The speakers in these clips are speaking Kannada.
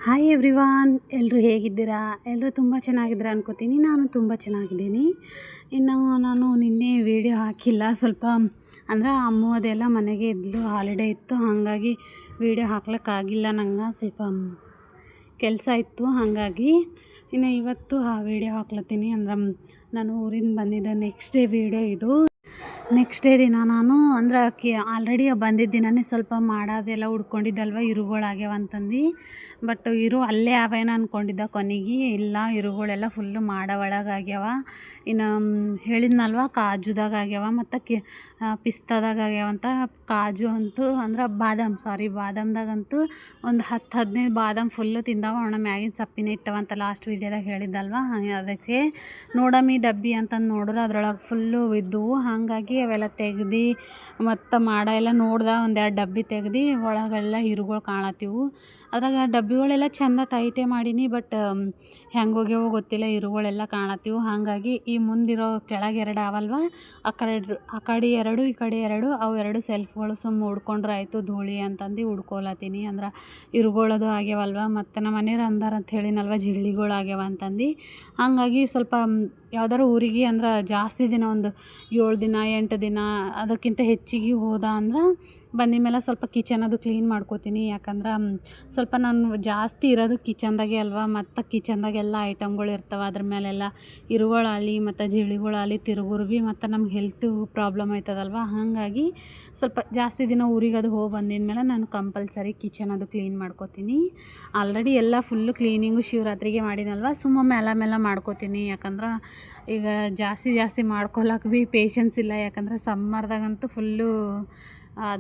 ಹಾಯ್ ಎವ್ರಿವಾನ್, ಎಲ್ಲರೂ ಹೇಗಿದ್ದೀರಾ? ಎಲ್ಲರೂ ತುಂಬ ಚೆನ್ನಾಗಿದ್ದೀರಾ ಅನ್ಕೋತೀನಿ. ನಾನು ತುಂಬ ಚೆನ್ನಾಗಿದ್ದೀನಿ. ಇನ್ನು ನಾನು ನಿನ್ನೆ ವೀಡಿಯೋ ಹಾಕಿಲ್ಲ. ಸ್ವಲ್ಪ ಅಂದ್ರೆ ಅಮ್ಮು ಅದೆಲ್ಲ ಮನೆಗೆ ಇದ್ಲು, ಹಾಲಿಡೇ ಇತ್ತು. ಹಾಗಾಗಿ ವೀಡಿಯೋ ಹಾಕ್ಲಿಕ್ಕಾಗಿಲ್ಲ. ನಂಗೆ ಸ್ವಲ್ಪ ಕೆಲಸ ಇತ್ತು. ಹಾಗಾಗಿ ಇನ್ನು ಇವತ್ತು ಆ ವೀಡಿಯೋ ಹಾಕ್ಲತ್ತೀನಿ. ಅಂದ್ರೆ ನಾನು ಊರಿಂದ ಬಂದಿದ್ದ ನೆಕ್ಸ್ಟ್ ಡೇ ವೀಡಿಯೋ ಇದು. ನೆಕ್ಸ್ಟ್ ಡೇ ದಿನ ನಾನು ಅಂದ್ರೆ ಆಲ್ರೆಡಿ ಬಂದಿದ್ದ ದಿನವೇ ಸ್ವಲ್ಪ ಮಾಡೋದೆಲ್ಲ ಹುಡ್ಕೊಂಡಿದ್ದಲ್ವ, ಇರುಗಳಾಗ್ಯಾವ ಅಂತಂದು. ಬಟ್ ಅಲ್ಲೇ ಅವೇನ ಅಂದ್ಕೊಂಡಿದ್ದ. ಕೊನೆಗೆ ಇಲ್ಲ, ಇರುಗಳೆಲ್ಲ ಫುಲ್ಲು ಮಾಡೋ ಒಳಗಾಗ್ಯಾವ. ಇನ್ನು ಹೇಳಿದ್ನಲ್ವ, ಕಾಜುದಾಗ ಆಗ್ಯಾವ ಮತ್ತು ಪಿಸ್ತಾದಾಗ ಆಗ್ಯಾವಂತ. ಕಾಜು ಅಂತೂ ಅಂದ್ರೆ ಬಾದಾಮ್ದಾಗಂತೂ ಒಂದು 10-15 ಬಾದಾಮ್ ಫುಲ್ಲು ತಿಂದಾವ. ಮ್ಯಾಗಿನ ಸಪ್ಪಿನ ಇಟ್ಟವಂತ ಲಾಸ್ಟ್ ವೀಡಿಯೋದಾಗ ಹೇಳಿದ್ದಲ್ವ. ಹಾಗೆ ಅದಕ್ಕೆ ನೋಡಮ್ಮಿ ಡಬ್ಬಿ ಅಂತಂದು ನೋಡಿದ್ರೆ ಅದ್ರೊಳಗೆ ಫುಲ್ಲು ಇದ್ದವು. ಹಾಗಾಗಿ ಅವೆಲ್ಲ ತೆಗ್ದು ಮತ್ತು ಎಲ್ಲ ನೋಡ್ದೆ. ಒಂದೆರಡು ಡಬ್ಬಿ ತೆಗ್ದು ಒಳಗೆಲ್ಲ ಇರುಗಳು ಕಾಣತ್ತಿವು. ಅದ್ರಾಗ ಡಬ್ಬಿಗಳೆಲ್ಲ ಚೆಂದ ಟೈಟೇ ಮಾಡೀನಿ. ಬಟ್ ಹೆಂಗೆ ಹೋಗ್ಯಾವೋ ಗೊತ್ತಿಲ್ಲ, ಇರುಗಳೆಲ್ಲ ಕಾಣತ್ತಿವು. ಹಾಗಾಗಿ ಈ ಮುಂದಿರೋ ಕೆಳಗೆ 2 ಅವಲ್ವ, ಆ ಕಡೆ 2 ಈ ಕಡೆ 2 ಅವು 2 ಸೆಲ್ಫ್ಗಳು ಸುಮ್ಮ ಹುಡ್ಕೊಂಡ್ರೆ ಆಯಿತು ಧೂಳಿ ಅಂತಂದು ಹುಡ್ಕೊಳತ್ತೀನಿ. ಅಂದ್ರೆ ಇರುಗಳದು ಆಗ್ಯಾವಲ್ವ. ಮತ್ತು ನಮ್ಮ ಮನೆಯವ್ರು ಅಂದಾರಂತ ಹೇಳಿನಲ್ವ, ಜಿಳ್ಳಿಗಳು ಆಗ್ಯಾವ ಅಂತಂದು. ಹಾಗಾಗಿ ಸ್ವಲ್ಪ ಯಾವ್ದಾರು ಊರಿಗೆ ಅಂದ್ರೆ ಜಾಸ್ತಿ ದಿನ, ಒಂದು 7 ದಿನ 8 ದಿನ ಅದಕ್ಕಿಂತ ಹೆಚ್ಚಿಗೆ ಹೋದ ಅಂದ್ರೆ ಬಂದಿದ ಮೇಲೆ ಸ್ವಲ್ಪ ಕಿಚನ್ ಅದು ಕ್ಲೀನ್ ಮಾಡ್ಕೋತೀನಿ. ಯಾಕಂದ್ರೆ ಸ್ವಲ್ಪ ನಾನು ಜಾಸ್ತಿ ಇರೋದು ಕಿಚನ್ದಾಗೆ ಅಲ್ವ. ಮತ್ತು ಕಿಚನ್ದಾಗೆಲ್ಲ ಐಟಮ್ಗಳು ಇರ್ತವೆ. ಅದ್ರ ಮೇಲೆಲ್ಲ ಇರುಗಳಾಗಲಿ ಮತ್ತು ಜಿಳಿಗಳಾಗಲಿ ತಿರುಗುರು ಭೀ ಮತ್ತು ನಮ್ಗೆ ಹೆಲ್ತು ಪ್ರಾಬ್ಲಮ್ ಆಯ್ತದಲ್ವ. ಹಾಗಾಗಿ ಸ್ವಲ್ಪ ಜಾಸ್ತಿ ದಿನ ಊರಿಗೆ ಅದು ಹೋಗಿ ಬಂದಿದ ಮೇಲೆ ನಾನು ಕಂಪಲ್ಸರಿ ಕಿಚನ್ ಅದು ಕ್ಲೀನ್ ಮಾಡ್ಕೋತೀನಿ. ಆಲ್ರೆಡಿ ಎಲ್ಲ ಫುಲ್ಲು ಕ್ಲೀನಿಂಗು ಶಿವರಾತ್ರಿಗೆ ಮಾಡಿನಲ್ವ, ಸುಮ್ಮ ಮೇಲೆ ಮಾಡ್ಕೋತೀನಿ. ಯಾಕಂದ್ರೆ ಈಗ ಜಾಸ್ತಿ ಮಾಡ್ಕೊಳಕ್ಕೆ ಭೀ ಪೇಷನ್ಸ್ ಇಲ್ಲ. ಯಾಕಂದ್ರೆ ಸಮ್ಮರ್ದಾಗಂತೂ ಫುಲ್ಲು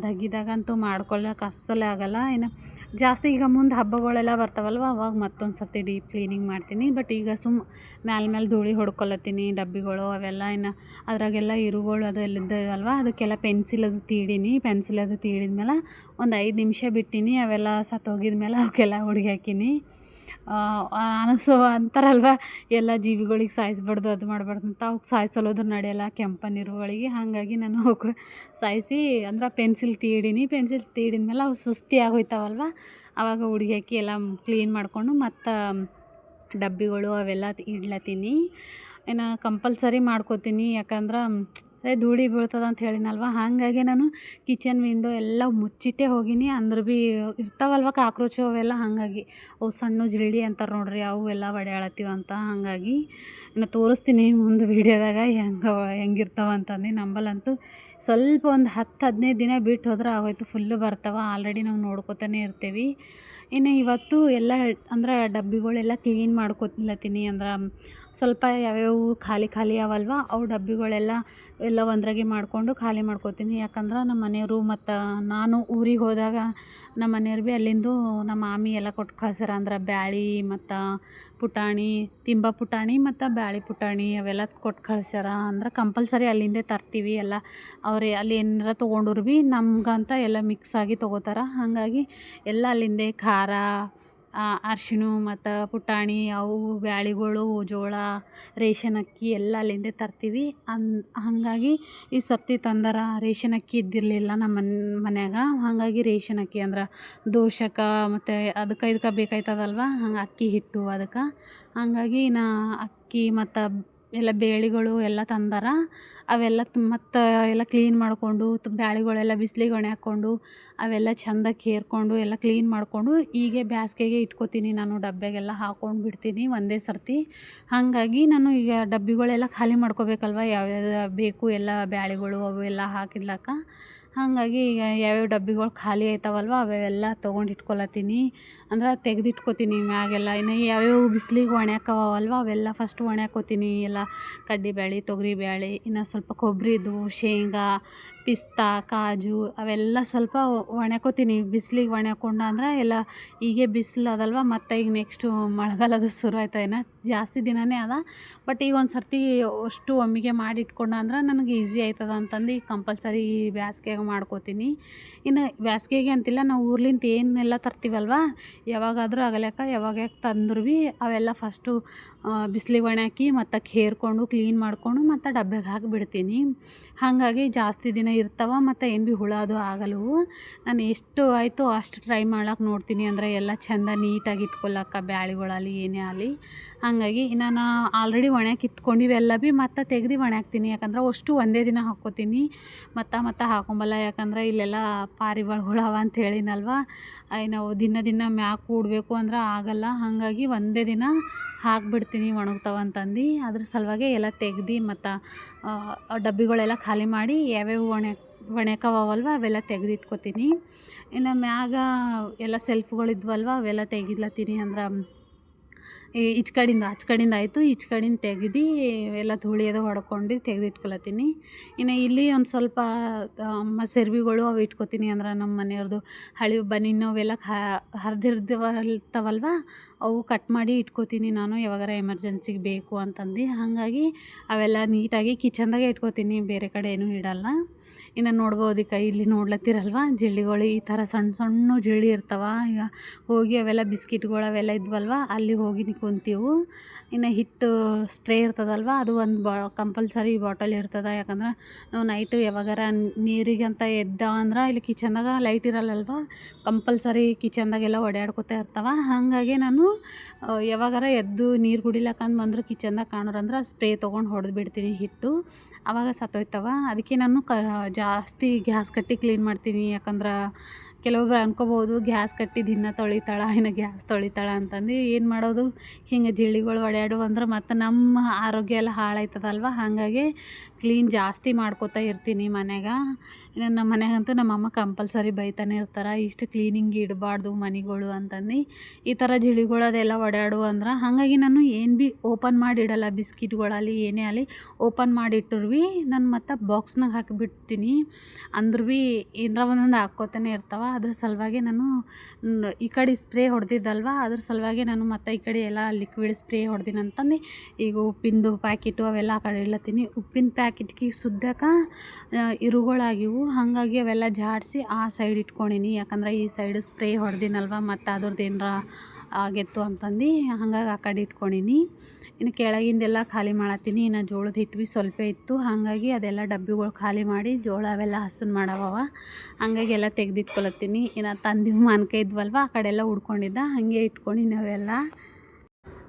ದಗಿದಾಗಂತೂ ಮಾಡ್ಕೊಳಕ್ಕೆ ಅಸ್ಸಲೇ ಆಗೋಲ್ಲ. ಇನ್ನು ಜಾಸ್ತಿ ಈಗ ಮುಂದೆ ಹಬ್ಬಗಳೆಲ್ಲ ಬರ್ತಾವಲ್ವ, ಅವಾಗ ಮತ್ತೊಂದು ಸರ್ತಿ ಡೀಪ್ ಕ್ಲೀನಿಂಗ್ ಮಾಡ್ತೀನಿ. ಬಟ್ ಈಗ ಮೇಲೆ ಧೂಳಿ ಹೊಡ್ಕೊಳತ್ತೀನಿ ಡಬ್ಬಿಗಳು ಅವೆಲ್ಲ. ಇನ್ನು ಅದ್ರಾಗೆಲ್ಲ ಇರುಗಳು ಅದು ಎಲ್ಲಿದ್ದಾವಲ್ವ, ಅದಕ್ಕೆಲ್ಲ ಪೆನ್ಸಿಲ್ ಅದು ತೀಡಿದ್ಮೇಲೆ ಒಂದು 5 ನಿಮಿಷ ಬಿಟ್ಟಿನಿ. ಅವೆಲ್ಲ ಸತ್ತೋಗಿದ್ಮೇಲೆ ಅವಕ್ಕೆಲ್ಲ ಹೊಡ್ಗಿ ಹಾಕೀನಿ. ಅಂತಾರಲ್ವ, ಎಲ್ಲ ಜೀವಿಗಳಿಗೆ ಸಾಯಿಸ್ಬಾರ್ದು, ಅದು ಮಾಡಬಾರ್ದು ಅಂತ. ಅವಕ್ಕೆ ಸಾಯಿಸಲೋದು ನಡೆಯಲ್ಲ ಕೆಂಪನಿರುಗಳಿಗೆ. ಹಾಗಾಗಿ ನಾನು ಅವಕ್ಕೆ ಸಾಯಿಸಿ ಅಂದ್ರೆ ಪೆನ್ಸಿಲ್ ತೀಡಿದ್ಮೇಲೆ ಅವು ಸುಸ್ತಿ ಆಗೋಯ್ತವಲ್ವ, ಆವಾಗ ಹುಡ್ಗಿ ಹಾಕಿ ಎಲ್ಲ ಕ್ಲೀನ್ ಮಾಡಿಕೊಂಡು ಮತ್ತು ಡಬ್ಬಿಗಳು ಅವೆಲ್ಲ ಇಡ್ಲತ್ತೀನಿ. ಇನ್ನು ಕಂಪಲ್ಸರಿ ಮಾಡ್ಕೋತೀನಿ. ಯಾಕಂದ್ರೆ ಅದೇ ಧೂಳಿ ಬೀಳ್ತದೆ ಅಂತ ಹೇಳಿನಲ್ವ. ಹಾಗಾಗಿ ನಾನು ಕಿಚನ್ ವಿಂಡೋ ಎಲ್ಲ ಮುಚ್ಚಿಟ್ಟೇ ಹೋಗೀನಿ. ಅಂದ್ರೆ ಭೀ ಇರ್ತಾವಲ್ವ ಕಾಕ್ರೋಚು ಅವೆಲ್ಲ. ಹಾಗಾಗಿ ಅವು ಸಣ್ಣ ಜಿರಳಿ ಅಂತಾರೆ ನೋಡ್ರಿ, ಅವು ಎಲ್ಲ ಹೊಡ್ಯಾಳತ್ತೀವಂತ. ಹಾಗಾಗಿ ಇನ್ನು ತೋರಿಸ್ತೀನಿ ಮುಂದೆ ವೀಡಿಯೋದಾಗ ಹೆಂಗಿರ್ತಾವ ಅಂತಂದು. ನಂಬಲ್ಲಂತೂ ಸ್ವಲ್ಪ ಒಂದು 10-15 ದಿನ ಬಿಟ್ಟು ಹೋದ್ರೆ ಆಗೋಯ್ತು, ಫುಲ್ಲು ಬರ್ತಾವೆ. ಆಲ್ರೆಡಿ ನಾವು ನೋಡ್ಕೊತಾನೆ ಇರ್ತೀವಿ. ಇನ್ನು ಇವತ್ತು ಎಲ್ಲ ಅಂದ್ರೆ ಡಬ್ಬಿಗಳೆಲ್ಲ ಕ್ಲೀನ್ ಮಾಡ್ಕೊತ್ಲತ್ತೀನಿ. ಅಂದ್ರೆ ಸ್ವಲ್ಪ ಯಾವ್ಯಾವು ಖಾಲಿ ಅವಲ್ವ, ಅವು ಡಬ್ಬಿಗಳೆಲ್ಲ ಒಂದ್ರಾಗೆ ಮಾಡಿಕೊಂಡು ಖಾಲಿ ಮಾಡ್ಕೋತೀನಿ. ಯಾಕಂದ್ರೆ ನಮ್ಮ ಮನೆಯವರು ಮತ್ತು ನಾನು ಊರಿಗೆ ಹೋದಾಗ ನಮ್ಮ ಮನೆಯವ್ರು ಭೀ ಅಲ್ಲಿಂದು ನಮ್ಮ ಮಾಮಿ ಎಲ್ಲ ಕೊಟ್ಟು ಕಳ್ಸ್ಯಾರ. ಅಂದ್ರೆ ಬ್ಯಾಳೆ ಮತ್ತು ಪುಟಾಣಿ, ತಿಂಬ ಪುಟಾಣಿ ಮತ್ತು ಬ್ಯಾಳೆ ಪುಟಾಣಿ ಅವೆಲ್ಲ ಕೊಟ್ಟು ಕಳ್ಸ್ಯಾರ. ಅಂದ್ರೆ ಕಂಪಲ್ಸರಿ ಅಲ್ಲಿಂದೇ ತರ್ತೀವಿ ಎಲ್ಲ. ಅವ್ರು ಅಲ್ಲಿ ಏನಾರ ತೊಗೊಂಡ್ರು ಭೀ ನಮ್ಗಂತ ಎಲ್ಲ ಮಿಕ್ಸ್ ಆಗಿ ತೊಗೋತಾರೆ. ಹಾಗಾಗಿ ಎಲ್ಲ ಅಲ್ಲಿಂದೇ ಖಾರ, ಅರಿಶಿಣ ಮತ್ತು ಪುಟಾಣಿ, ಅವು ಬ್ಯಾಳೆಗಳು, ಜೋಳ, ರೇಷನ್ ಅಕ್ಕಿ ಎಲ್ಲ ಅಲ್ಲಿಂದೇ ತರ್ತೀವಿ. ಹಾಗಾಗಿ ಈ ಸರ್ತಿ ತಂದಾರ. ರೇಷನ್ ಅಕ್ಕಿ ಇದ್ದಿರಲಿಲ್ಲ ನಮ್ಮ ಮನ್ಯಾಗ. ಹಾಗಾಗಿ ರೇಷನ್ ಅಕ್ಕಿ ಅಂದ್ರೆ ದೋಸೆಗೆ ಮತ್ತು ಅದಕ್ಕೆ ಇದಕ್ಕೆ ಬೇಕಾಯ್ತದಲ್ವ, ಹಂಗೆ ಅಕ್ಕಿ ಹಿಟ್ಟು ಅದಕ್ಕೆ. ಹಾಗಾಗಿ ಅಕ್ಕಿ ಮತ್ತು ಎಲ್ಲ ಬೇಳೆಗಳು ಎಲ್ಲ ತಂದಾರ. ಅವೆಲ್ಲ ಮತ್ತು ಎಲ್ಲ ಕ್ಲೀನ್ ಮಾಡಿಕೊಂಡು ಬ್ಯಾಳೆಗಳೆಲ್ಲ ಬಿಸ್ಲಿಗೆ ಒಣ ಹಾಕ್ಕೊಂಡು ಅವೆಲ್ಲ ಚೆಂದಾಗಿ ಕೇರ್ಕೊಂಡು ಎಲ್ಲ ಕ್ಲೀನ್ ಮಾಡಿಕೊಂಡು ಈಗ ಬೇಸ್ಗೆಗೆ ಇಟ್ಕೋತೀನಿ. ನಾನು ಡಬ್ಬಿಗೆಲ್ಲ ಹಾಕ್ಕೊಂಡು ಬಿಡ್ತೀನಿ ಒಂದೇ ಸರ್ತಿ. ಹಾಗಾಗಿ ನಾನು ಈಗ ಡಬ್ಬಿಗಳೆಲ್ಲ ಖಾಲಿ ಮಾಡ್ಕೋಬೇಕಲ್ವ, ಯಾವ್ಯಾವ ಬೇಕು ಎಲ್ಲ ಬ್ಯಾಳೆಗಳು ಅವು ಎಲ್ಲ ಹಾಕಿಡ್ಲಕ್ಕ. ಹಾಗಾಗಿ ಈಗ ಯಾವ್ಯಾವ ಡಬ್ಬಿಗಳು ಖಾಲಿ ಆಯ್ತವಲ್ವ ಅವೆಲ್ಲ ತೊಗೊಂಡು ಇಟ್ಕೊಳತ್ತೀನಿ. ಅಂದ್ರೆ ತೆಗೆದಿಟ್ಕೋತೀನಿ ಮ್ಯಾಗೆಲ್ಲ. ಇನ್ನು ಯಾವ್ಯಾವ ಬಿಸ್ಲಿಗೆ ಒಣ್ಯಾಕವಲ್ವ ಅವೆಲ್ಲ ಫಸ್ಟ್ ಒಣ್ಯಾಕೋತೀನಿ. ಎಲ್ಲ ಕಡ್ಲೆಬ್ಯಾಳೆ, ತೊಗರಿಬೇಳೆ, ಇನ್ನು ಸ್ವಲ್ಪ ಕೊಬ್ಬರಿದು, ಶೇಂಗಾ, ಪಿಸ್ತಾ, ಕಾಜು ಅವೆಲ್ಲ ಸ್ವಲ್ಪ ಒಣ್ಯಾಕೋತೀನಿ. ಬಿಸ್ಲಿಗೆ ಒಣ್ಯಾಕೊಂಡ ಅಂದ್ರೆ ಎಲ್ಲ ಈಗ ಬಿಸಿಲು ಅದಲ್ವ. ಮತ್ತು ಈಗ ನೆಕ್ಸ್ಟು ಮಳೆಗಾಲದು ಶುರು ಆಯ್ತು. ಜಾಸ್ತಿ ದಿನವೇ ಅದ. ಬಟ್ ಈಗ ಒಂದು ಸರ್ತಿ ಅಷ್ಟು ಒಮ್ಮೆಗೆ ಮಾಡಿ ಇಟ್ಕೊಂಡೆ ಅಂದ್ರೆ ನನಗೆ ಈಸಿ ಆಯ್ತದ ಅಂತಂದು ಈಗ ಕಂಪಲ್ಸರಿ ಬ್ಯಾಸ್ಗ್ಯಾಗ ಮಾಡ್ಕೋತೀನಿ. ಇನ್ನು ಬ್ಯಾಸ್ಗೆಗೆ ಅಂತಿಲ್ಲ, ನಾವು ಊರ್ಲಿಂದ ಏನೆಲ್ಲ ತರ್ತೀವಲ್ವ, ಯಾವಾಗಾದರೂ ಆಗಲ್ಯಾಕ ಯಾವಾಗ ತಂದ್ರು ಭೀ ಅವೆಲ್ಲ ಫಸ್ಟು ಬಿಸಿಲಿಗೆ ಒಣ ಹಾಕಿ ಮತ್ತು ಕೇರ್ಕೊಂಡು ಕ್ಲೀನ್ ಮಾಡಿಕೊಂಡು ಮತ್ತು ಡಬ್ಯಾಗ ಹಾಕಿ ಬಿಡ್ತೀನಿ. ಹಾಗಾಗಿ ಜಾಸ್ತಿ ದಿನ ಇರ್ತಾವೆ ಮತ್ತು ಏನು ಭೀ ಹುಳ ಅದು ಆಗಲ್ಲವು. ನಾನು ಎಷ್ಟು ಆಯಿತು ಅಷ್ಟು ಟ್ರೈ ಮಾಡಕ್ಕೆ ನೋಡ್ತೀನಿ, ಅಂದರೆ ಎಲ್ಲ ಚೆಂದ ನೀಟಾಗಿ ಇಟ್ಕೊಳಕ್ಕೆ ಬ್ಯಾಳಿಗಳಾಗಲಿ ಏನೇ ಆಗಲಿ. ಹಾಗಾಗಿ ನಾನು ಆಲ್ರೆಡಿ ಒಣಕ್ಕೆ ಇಟ್ಕೊಂಡಿವೆಲ್ಲ ಭೀ ಮತ್ತು ತೆಗ್ದು ಒಣಾಕ್ತೀನಿ. ಯಾಕಂದ್ರೆ ಅಷ್ಟು ಒಂದೇ ದಿನ ಹಾಕ್ಕೋತೀನಿ, ಮತ್ತು ಹಾಕೊಂಬಲ್ಲ. ಯಾಕಂದ್ರೆ ಇಲ್ಲೆಲ್ಲ ಪಾರಿವಾಳಗಳು ಅವ ಅಂತ ಹೇಳಿನಲ್ವ, ನಾವು ದಿನ ಮ್ಯಾಗ ಕೂಡಬೇಕು ಅಂದ್ರೆ ಆಗಲ್ಲ. ಹಾಗಾಗಿ ಒಂದೇ ದಿನ ಹಾಕ್ಬಿಡ್ತೀನಿ ಒಣಗ್ತಾವಂತಂದು. ಅದ್ರ ಸಲುವಾಗಿ ಎಲ್ಲ ತೆಗ್ದು ಮತ್ತು ಡಬ್ಬಿಗಳೆಲ್ಲ ಖಾಲಿ ಮಾಡಿ ಯಾವ್ಯಾವ ಒಣಕವಲ್ವ ಅವೆಲ್ಲ ತೆಗೆದಿಟ್ಕೋತೀನಿ. ಇನ್ನು ಮ್ಯಾಗ ಎಲ್ಲ ಸೆಲ್ಫ್ಗಳಿದ್ವಲ್ವ ಅವೆಲ್ಲ ತೆಗಿಲತ್ತೀನಿ. ಅಂದ್ರೆ ಈಚೆ ಕಡೆಯಿಂದ ಆಚೆ ಕಡೆಯಿಂದ ಆಯಿತು, ಈಚೆ ಕಡೆಯಿಂದ ತೆಗ್ದು ಎಲ್ಲ ಧೂಳಿ ಅದು ಹೊಡ್ಕೊಂಡು ತೆಗೆದಿಟ್ಕೊಳತ್ತೀನಿ. ಇನ್ನು ಇಲ್ಲಿ ಒಂದು ಸ್ವಲ್ಪ ಸೆರ್ಬಿಗಳು ಅವು ಇಟ್ಕೋತೀನಿ. ಅಂದ್ರೆ ನಮ್ಮ ಮನೆಯವ್ರದ್ದು ಹಳೆ ಬನೀನು ಅವೆಲ್ಲ ಹರಿದಿರ್ತಾವಲ್ವ ಅವು ಕಟ್ ಮಾಡಿ ಇಟ್ಕೋತೀನಿ ನಾನು, ಯಾವಾಗಾರ ಎಮರ್ಜೆನ್ಸಿಗೆ ಬೇಕು ಅಂತಂದು. ಹಾಗಾಗಿ ಅವೆಲ್ಲ ನೀಟಾಗಿ ಕಿಚನ್ದಾಗೆ ಇಟ್ಕೋತೀನಿ, ಬೇರೆ ಕಡೆ ಏನೂ ಇಡಲ್ಲ. ಇನ್ನು ನೋಡ್ಬೋದು ಇಲ್ಲಿ ನೋಡ್ಲತ್ತೀರಲ್ವ ಜಿಳ್ಳಿಗಳು ಈ ಥರ ಸಣ್ಣ ಸಣ್ಣ ಜಿಳ್ಳಿ ಇರ್ತಾವ. ಈಗ ಹೋಗಿ ಅವೆಲ್ಲ ಬಿಸ್ಕಿಟ್ಗಳು ಅವೆಲ್ಲ ಇದ್ವಲ್ವ ಅಲ್ಲಿ ಹೋಗಿ ಕುಂತೀವು. ಇನ್ನು ಹಿಟ್ಟು ಸ್ಪ್ರೇ ಇರ್ತದಲ್ವ ಅದು ಒಂದು ಕಂಪಲ್ಸರಿ ಬಾಟಲ್ ಇರ್ತದೆ. ಯಾಕಂದ್ರೆ ನಾವು ನೈಟು ಯಾವಾಗಾರ ನೀರಿಗೆ ಅಂತ ಎದ್ದ ಅಂದ್ರೆ ಇಲ್ಲಿ ಕಿಚನ್ದಾಗ ಲೈಟ್ ಇರಲ್ಲಲ್ವ, ಕಂಪಲ್ಸರಿ ಕಿಚನ್ದಾಗೆಲ್ಲ ಓಡಾಡ್ಕೊತಾ ಇರ್ತಾವೆ. ಹಾಗಾಗಿ ನಾನು ಯಾವಾಗಾರ ಎದ್ದು ನೀರು ಕುಡಿಲಕ್ಕಂದು ಬಂದ್ರೆ ಕಿಚನ್ದಾಗ ಕಾಣೋರಂದ್ರೆ ಸ್ಪ್ರೇ ತೊಗೊಂಡು ಹೊಡೆದು ಬಿಡ್ತೀನಿ ಹಿಟ್ಟು, ಆವಾಗ ಸತ್ತೋಯ್ತವ. ಅದಕ್ಕೆ ನಾನು ಜಾಸ್ತಿ ಗ್ಯಾಸ್ ಕಟ್ಟಿ ಕ್ಲೀನ್ ಮಾಡ್ತೀನಿ. ಯಾಕಂದ್ರೆ ಕೆಲವೊಬ್ರು ಅನ್ಕೋಬೋದು ಗ್ಯಾಸ್ ಕಟ್ಟಿ ದಿನ ತೊಳಿತಾಳ ಇನ್ನು ಗ್ಯಾಸ್ ತೊಳಿತಾಳ ಅಂತಂದು. ಏನು ಮಾಡೋದು, ಹಿಂಗೆ ಜಿಳ್ಳಿಗಳು ಓಡಾಡು ಅಂದ್ರೆ ಮತ್ತು ನಮ್ಮ ಆರೋಗ್ಯ ಎಲ್ಲ ಹಾಳಾಯ್ತದಲ್ವ. ಹಾಗಾಗಿ ಕ್ಲೀನ್ ಜಾಸ್ತಿ ಮಾಡ್ಕೋತಾ ಇರ್ತೀನಿ ಮನೆಗೆ. ಇನ್ನು ನಮ್ಮ ಮನೆಗಂತೂ ನಮ್ಮಮ್ಮ ಕಂಪಲ್ಸರಿ ಬೈತಾನೆ ಇರ್ತಾರೆ, ಇಷ್ಟು ಕ್ಲೀನಿಂಗ್ ಇಡಬಾರ್ದು ಮನೆಗಳು ಅಂತಂದು. ಈ ಥರ ಜಿಳಿಗಳು ಅದೆಲ್ಲ ಓಡಾಡು ಅಂದ್ರೆ ಹಾಗಾಗಿ ನಾನು ಏನು ಭೀ ಓಪನ್ ಮಾಡಿ ಇಡಲ್ಲ. ಬಿಸ್ಕಿಟ್ಗಳಲ್ಲಿ ಏನೇ ಆಗಲಿ ಓಪನ್ ಮಾಡಿ ಇಟ್ಟರು ಭೀ ನಾನು ಮತ್ತು ಬಾಕ್ಸ್ನಾಗ ಹಾಕಿಬಿಡ್ತೀನಿ. ಅಂದ್ರೂ ಭೀ ಏನರ ಒಂದೊಂದು ಹಾಕ್ಕೋತಾನೆ ಇರ್ತಾವೆ. ಅದ್ರ ಸಲುವಾಗಿ ನಾನು ಈ ಕಡೆ ಸ್ಪ್ರೇ ಹೊಡೆದಿದ್ದಲ್ವ, ಅದ್ರ ಸಲುವಾಗಿ ನಾನು ಮತ್ತು ಈ ಕಡೆ ಎಲ್ಲ ಲಿಕ್ವಿಡ್ ಸ್ಪ್ರೇ ಹೊಡೆದಿನಿ ಅಂತಂದು ಈಗ ಉಪ್ಪಿಂದು ಪ್ಯಾಕೆಟು ಅವೆಲ್ಲ ಆ ಕಡೆ ಇಡ್ಲತ್ತೀನಿ. ಉಪ್ಪಿನ ಪ್ಯಾಕೆಟ್ಗೆ ಸುದ್ದಕ್ಕೆ ಇರುಗಳಾಗಿವು, ಹಾಗಾಗಿ ಅವೆಲ್ಲ ಜಾಡಿಸಿ ಆ ಸೈಡ್ ಇಟ್ಕೊಂಡೀನಿ. ಯಾಕಂದ್ರೆ ಈ ಸೈಡ್ ಸ್ಪ್ರೇ ಹೊಡೆದಿನಲ್ವ ಮತ್ತು ಅದ್ರದ್ದು ಏನರ ಆಗಿತ್ತು ಅಂತಂದು ಹಾಗಾಗಿ ಆ ಕಡೆ ಇಟ್ಕೊಂಡೀನಿ. ಇನ್ನು ಕೆಳಗಿಂದೆಲ್ಲ ಖಾಲಿ ಮಾಡತ್ತೀನಿ. ಇನ್ನು ಜೋಳದ ಹಿಟ್ಟು ಭೀ ಸ್ವಲ್ಪ ಇತ್ತು, ಹಾಗಾಗಿ ಅದೆಲ್ಲ ಡಬ್ಬಿಗಳು ಖಾಲಿ ಮಾಡಿ ಜೋಳ ಅವೆಲ್ಲ ಹಸನ್ ಮಾಡವ, ಹಾಗಾಗಿ ಎಲ್ಲ ತೆಗೆದಿಟ್ಕೊಳತ್ತೀನಿ. ಇನ್ನು ತಂದಿವು ಮಾನ್ಕಾಯಿ ಇದ್ವಲ್ವ ಆ ಕಡೆ ಎಲ್ಲ ಉಡ್ಕೊಂಡಿದ್ದ ಹಾಗೆ ಇಟ್ಕೊಂಡಿನಿ ಅವೆಲ್ಲ.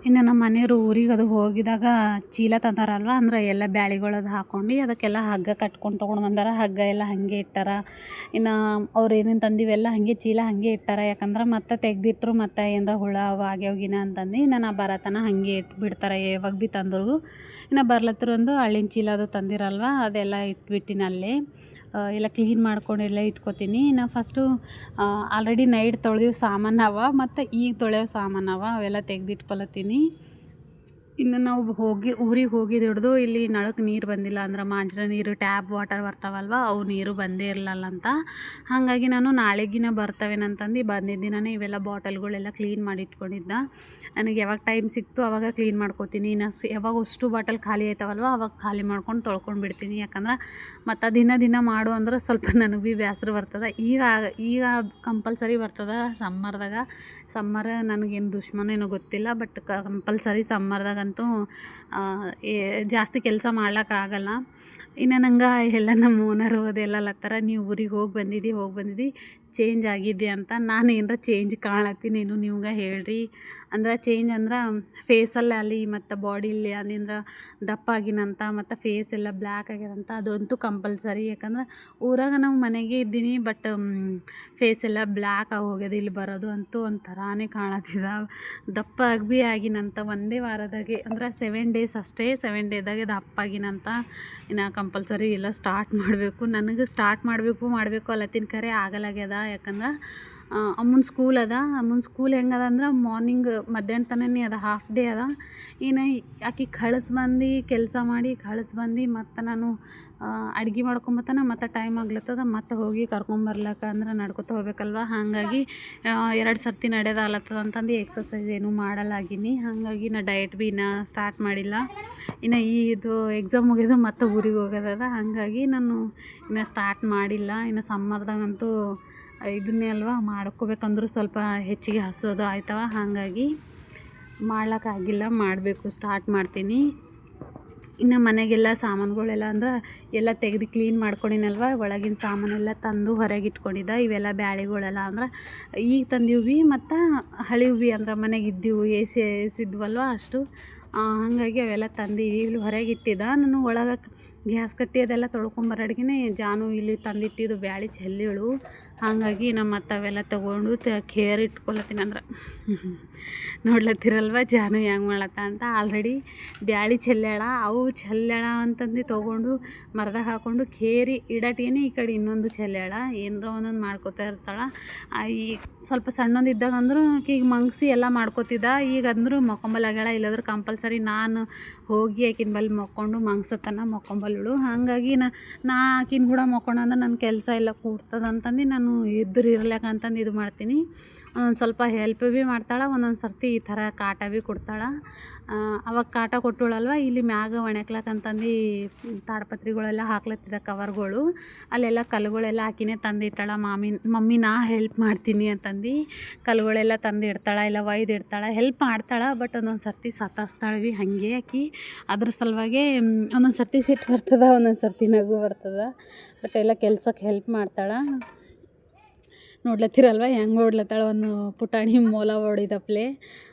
ಇನ್ನು ನಮ್ಮ ಮನೆಯವರು ಊರಿಗೆ ಅದು ಹೋಗಿದಾಗ ಚೀಲ ತಂದಾರಲ್ವ, ಅಂದ್ರೆ ಎಲ್ಲ ಬ್ಯಾಳಿಗಳದು ಹಾಕ್ಕೊಂಡು ಅದಕ್ಕೆಲ್ಲ ಹಗ್ಗ ಕಟ್ಕೊಂಡು ತೊಗೊಂಡು ಬಂದಾರ. ಹಗ್ಗ ಎಲ್ಲ ಹಾಗೆ ಇಟ್ಟಾರ. ಇನ್ನು ಅವ್ರು ಏನೇನು ತಂದಿವೆಲ್ಲ ಹಾಗೆ ಚೀಲ ಹಾಗೆ ಇಟ್ಟಾರ. ಯಾಕಂದ್ರೆ ಮತ್ತೆ ತೆಗ್ದಿಟ್ರು ಮತ್ತು ಏನರ ಹುಳ ಅವು ಆಗ್ಯಾವಗಿನ ಅಂತಂದು ನಾನು ಬರತನ ಹಾಗೆ ಇಟ್ಬಿಡ್ತಾರೆ ಯಾವಾಗ ಭೀ ತಂದ್ರು. ಇನ್ನು ಬರ್ಲತ್ತರ ಒಂದು ಹಳ್ಳಿನ ಚೀಲ ಅದು ತಂದಿರಲ್ವ ಅದೆಲ್ಲ ಇಟ್ಬಿಟ್ಟಿನಿ ಅಲ್ಲೇ. ಎಲ್ಲ ಕ್ಲೀನ್ ಮಾಡ್ಕೊಂಡು ಎಲ್ಲ ಇಟ್ಕೋತೀನಿ. ನಾನು ಫಸ್ಟು ಆಲ್ರೆಡಿ ನೈಟ್ ತೊಳೆದಿವು ಸಾಮಾನು ಅವ ಮತ್ತು ಈಗ ತೊಳೆಯೋ ಸಾಮಾನು ಅವ, ಅವೆಲ್ಲ ತೆಗೆದಿಟ್ಕೊಳತ್ತೀನಿ. ಇನ್ನು ನಾವು ಊರಿಗೆ ಹೋಗಿದ್ದು ಹಿಡ್ದು ಇಲ್ಲಿ ನಳಕ್ಕೆ ನೀರು ಬಂದಿಲ್ಲ, ಅಂದ್ರೆ ಮಾಂಜ್ರ ನೀರು ಟ್ಯಾಪ್ ವಾಟರ್ ಬರ್ತಾವಲ್ವ ಅವು ನೀರು ಬಂದೇ ಇರಲಿಲ್ಲ ಅಂತ. ಹಾಗಾಗಿ ನಾನು ನಾಳೆಗಿನ ಬರ್ತವೇನಂತಂದು ಬಂದಿದ್ದ ದಿನವೇ ಇವೆಲ್ಲ ಬಾಟಲ್ಗಳೆಲ್ಲ ಕ್ಲೀನ್ ಮಾಡಿ ಇಟ್ಕೊಂಡಿದ್ದೆ. ನನಗೆ ಯಾವಾಗ ಟೈಮ್ ಸಿಕ್ತು ಆವಾಗ ಕ್ಲೀನ್ ಮಾಡ್ಕೋತೀನಿ. ಯಾವಾಗ ಅಷ್ಟು ಬಾಟಲ್ ಖಾಲಿ ಆಯ್ತವಲ್ವ ಅವಾಗ ಖಾಲಿ ಮಾಡ್ಕೊಂಡು ತೊಳ್ಕೊಂಡು ಬಿಡ್ತೀನಿ. ಯಾಕಂದ್ರೆ ಮತ್ತು ದಿನ ಮಾಡು ಅಂದ್ರೆ ಸ್ವಲ್ಪ ನನಗೆ ಭೀ ಬೇಸರ ಬರ್ತದೆ. ಈಗ ಕಂಪಲ್ಸರಿ ಬರ್ತದೆ ಸಮ್ಮರ್ ನನಗೇನು ದುಶ್ಮನ ಏನೋ ಗೊತ್ತಿಲ್ಲ, ಬಟ್ ಕಂಪಲ್ಸರಿ ಸಮ್ಮರ್ದಾಗಂತೂ ಜಾಸ್ತಿ ಕೆಲಸ ಮಾಡ್ಲಿಕ್ಕಾಗಲ್ಲ. ಇನ್ನು ನಂಗೆ ಎಲ್ಲ ನಮ್ಮ ಓನರು ಅದೆಲ್ಲ ಲತ್ತಾರ, ನೀವು ಊರಿಗೆ ಹೋಗಿ ಬಂದಿದ್ದು ಚೇಂಜ್ ಆಗಿದ್ದೆ ಅಂತ. ನಾನು ಏನರ ಚೇಂಜ್ ಕಾಣತ್ತೀನೇನು ನಿಮ್ಗೆ ಹೇಳ್ರಿ. ಅಂದ್ರೆ ಚೇಂಜ್ ಅಂದ್ರೆ ಫೇಸಲ್ಲಿ ಮತ್ತು ಬಾಡಿಲಿ ಅಂದ್ರೆ ದಪ್ಪ ಆಗಿನಂತ ಮತ್ತು ಫೇಸ್ ಎಲ್ಲ ಬ್ಲ್ಯಾಕ್ ಆಗ್ಯದಂತ ಅದಂತೂ ಕಂಪಲ್ಸರಿ. ಯಾಕಂದ್ರೆ ಊರಾಗ ನಾವು ಮನೆಗೆ ಇದ್ದೀನಿ, ಬಟ್ ಫೇಸ್ ಎಲ್ಲ ಬ್ಲ್ಯಾಕ್ ಆಗಿ ಹೋಗ್ಯದ. ಇಲ್ಲಿ ಬರೋದು ಅಂತೂ ಒಂಥರಾನೇ ಕಾಣತ್ತಿದ, ದಪ್ಪ ಭೀ ಆಗಿನಂತ ಒಂದೇ ವಾರದಾಗೆ. ಅಂದ್ರೆ 7 ಡೇಸ್ ಅಷ್ಟೇ, 7 ಡೇದಾಗೆ ದಪ್ಪ ಆಗಿನಂತ. ಇನ್ನು ಕಂಪಲ್ಸರಿ ಎಲ್ಲ ಸ್ಟಾರ್ಟ್ ಮಾಡಬೇಕು. ನನಗೆ ಸ್ಟಾರ್ಟ್ ಮಾಡಬೇಕು ಅಲ್ಲತ್ತಿನ ಕರೆ ಆಗಲಾಗ್ಯದ. ಯಾಕಂದ್ರೆ ಅಮ್ಮನ ಸ್ಕೂಲ್ ಅದ. ಅಮ್ಮನ ಸ್ಕೂಲ್ ಹೆಂಗದ ಅಂದ್ರೆ ಮಾರ್ನಿಂಗ್ ಮಧ್ಯಾಹ್ನ ತನಕ ಅದ, ಹಾಫ್ ಡೇ ಅದ. ಇನ್ನು ಆಕಿ ಬಂದು ಕೆಲಸ ಮಾಡಿ ಬಂದು ಮತ್ತು ನಾನು ಅಡ್ಗೆ ಮಾಡ್ಕೊಂಬತ್ತಾನ ಮತ್ತು ಟೈಮ್ ಆಗ್ಲತ್ತದ, ಮತ್ತು ಹೋಗಿ ಕರ್ಕೊಂಬರ್ಲಕ್ಕ ಅಂದ್ರೆ ನಡ್ಕೊತ ಹೋಗ್ಬೇಕಲ್ವ. ಹಾಗಾಗಿ 2 ಸರ್ತಿ ನಡೆದಾಗ್ಲತ್ತದ ಅಂತಂದು ಎಕ್ಸಸೈಸ್ ಏನೂ ಮಾಡಲಾಗೀನಿ. ಹಾಗಾಗಿ ನಾ ಡಯಟ್ ಭೀ ಇನ್ನೂ ಸ್ಟಾರ್ಟ್ ಮಾಡಿಲ್ಲ. ಇನ್ನು ಇದು ಎಕ್ಸಾಮ್ ಮುಗಿದು ಮತ್ತು ಊರಿಗೆ ಹೋಗೋದದ. ಹಾಗಾಗಿ ನಾನು ಇನ್ನೂ ಸ್ಟಾರ್ಟ್ ಮಾಡಿಲ್ಲ. ಇನ್ನು ಸಮ್ಮರ್ದಾಗಂತೂ ಇದನ್ನೇ ಅಲ್ವ ಮಾಡ್ಕೋಬೇಕಂದ್ರೂ ಸ್ವಲ್ಪ ಹೆಚ್ಚಿಗೆ ಹಸೋದು ಆಯ್ತವ. ಹಾಗಾಗಿ ಮಾಡ್ಲಿಕ್ಕಾಗಿಲ್ಲ, ಮಾಡಬೇಕು, ಸ್ಟಾರ್ಟ್ ಮಾಡ್ತೀನಿ. ಇನ್ನು ಮನೆಗೆಲ್ಲ ಸಾಮಾನುಗಳೆಲ್ಲ ಅಂದ್ರೆ ಎಲ್ಲ ತೆಗೆದು ಕ್ಲೀನ್ ಮಾಡ್ಕೊಂಡಿನಲ್ವ. ಒಳಗಿನ ಸಾಮಾನೆಲ್ಲ ತಂದು ಹೊರಗೆ ಇಟ್ಕೊಂಡಿದ್ದೆ. ಇವೆಲ್ಲ ಬ್ಯಾಳಿಗಳೆಲ್ಲ ಅಂದ್ರೆ ಈಗ ತಂದೀವಿ ಮತ್ತು ಹಳಿವು ಭೀ ಅಂದ್ರೆ ಮನೆಗೆ ಇದ್ದೀವಿ, ಎಸಿದ್ವಲ್ವ ಅಷ್ಟು. ಹಾಗಾಗಿ ಅವೆಲ್ಲ ತಂದು ಈಗಲೂ ಹೊರಗೆ ಇಟ್ಟಿದ್ದೆ. ನಾನು ಒಳಗೆ ಗ್ಯಾಸ್ ಕಟ್ಟಿ ಅದೆಲ್ಲ ತೊಳ್ಕೊಂಬರಡ್ಗೆ ಜಾನು ಇಲ್ಲಿ ತಂದಿಟ್ಟಿದ್ದು ಬ್ಯಾಳಿ ಚೆಲ್ಲಿಳು. ಹಾಗಾಗಿ ನಮ್ಮ ಮತ್ತು ಅವೆಲ್ಲ ತೊಗೊಂಡು ಕೇರ್ ಇಟ್ಕೊಳತ್ತೀನಿ. ಅಂದ್ರೆ ನೋಡ್ಲತ್ತಿರಲ್ವ ಜಾನು ಹೆಂಗೆ ಮಾಡತ್ತ ಅಂತ. ಆಲ್ರೆಡಿ ಬ್ಯಾಳಿ ಚೆಲ್ಲಾಳ, ಅವು ಚೆಲ್ಲಾಳ ಅಂತಂದು ತೊಗೊಂಡು ಮರದಾಗ ಹಾಕ್ಕೊಂಡು ಕೇರಿ ಇಡಟೇನೆ ಈ ಕಡೆ ಇನ್ನೊಂದು ಚೆಲ್ಲಾಳ. ಏನರ ಒಂದೊಂದು ಮಾಡ್ಕೋತಾ ಇರ್ತಾಳೆ. ಈಗ ಸ್ವಲ್ಪ ಸಣ್ಣೊಂದಿದ್ದಾಗ ಅಂದರೂ ಆಕಿಗೆ ಮಂಗ್ಸಿ ಎಲ್ಲ ಮಾಡ್ಕೋತಿದ್ದ. ಈಗ ಅಂದರೂ ಮಕ್ಕೊಂಬಲ್ಲಾಗ್ಯಾಳ. ಇಲ್ಲಾಂದ್ರೆ ಕಂಪಲ್ಸರಿ ನಾನು ಹೋಗಿ ಆಕಿನ ಬಲ್ಲಿ ಮಕ್ಕೊಂಡು ಮಂಗ್ಸತನ ಮಕ್ಕೊಂಬಲ್ಲಳು. ಹಾಗಾಗಿ ನಾ ಆಕಿನ ಕೂಡ ಮಕ್ಕೊಂಡ ಅಂದ್ರೆ ನನ್ನ ಕೆಲಸ ಎಲ್ಲ ಕೂಡ್ತದೆ ಅಂತಂದು ನಾನು ಇರ್ಲಾಕ ಅಂತಂದು ಇದು ಮಾಡ್ತೀನಿ. ಸ್ವಲ್ಪ ಹೆಲ್ಪ್ ಭೀ ಮಾಡ್ತಾಳೆ. ಒಂದೊಂದು ಸರ್ತಿ ಈ ಥರ ಕಾಟ ಭೀ ಕೊಡ್ತಾಳೆ. ಅವಾಗ ಕಾಟ ಕೊಟ್ಟಳಲ್ವ, ಇಲ್ಲಿ ಮ್ಯಾಗ ಒಣಗ್ಲಕ್ಕಂತಂದು ತಾಡ್ಪತ್ರಿಗಳೆಲ್ಲ ಹಾಕ್ಲತ್ತಿದ್ದ ಕವರ್ಗಳು, ಅಲ್ಲೆಲ್ಲ ಕಲ್ಲುಗಳೆಲ್ಲ ಆಕಿನೇ ತಂದಿಟ್ಟಾಳ. ಮಮ್ಮಿ ನಾ ಹೆಲ್ಪ್ ಮಾಡ್ತೀನಿ ಅಂತಂದು ಕಲ್ಲುಗಳೆಲ್ಲ ತಂದು ಇಡ್ತಾಳೆ, ಇಲ್ಲ ಒಯ್ದು ಇಡ್ತಾಳೆ, ಹೆಲ್ಪ್ ಮಾಡ್ತಾಳೆ. ಬಟ್ ಒಂದೊಂದು ಸರ್ತಿ ಸತಾಯಿಸ್ತಾಳೆ ಭೀ ಹಾಗೆ ಆಕಿ. ಅದ್ರ ಸಲುವಾಗೇ ಒಂದೊಂದು ಸರ್ತಿ ಸಿಟ್ಟು ಬರ್ತದೆ, ಒಂದೊಂದು ಸರ್ತಿ ನಗು ಬರ್ತದೆ. ಬಟ್ ಎಲ್ಲ ಕೆಲ್ಸಕ್ಕೆ ಹೆಲ್ಪ್ ಮಾಡ್ತಾಳೆ. ನೋಡ್ಲತ್ತಿರಲ್ವ ಹೆಂಗೆ ಓಡ್ಲತ್ತಾಳೆ, ಒಂದು ಪುಟಾಣಿ ಮೊಲ ಹೊಡಿದಪ್ಲೆ.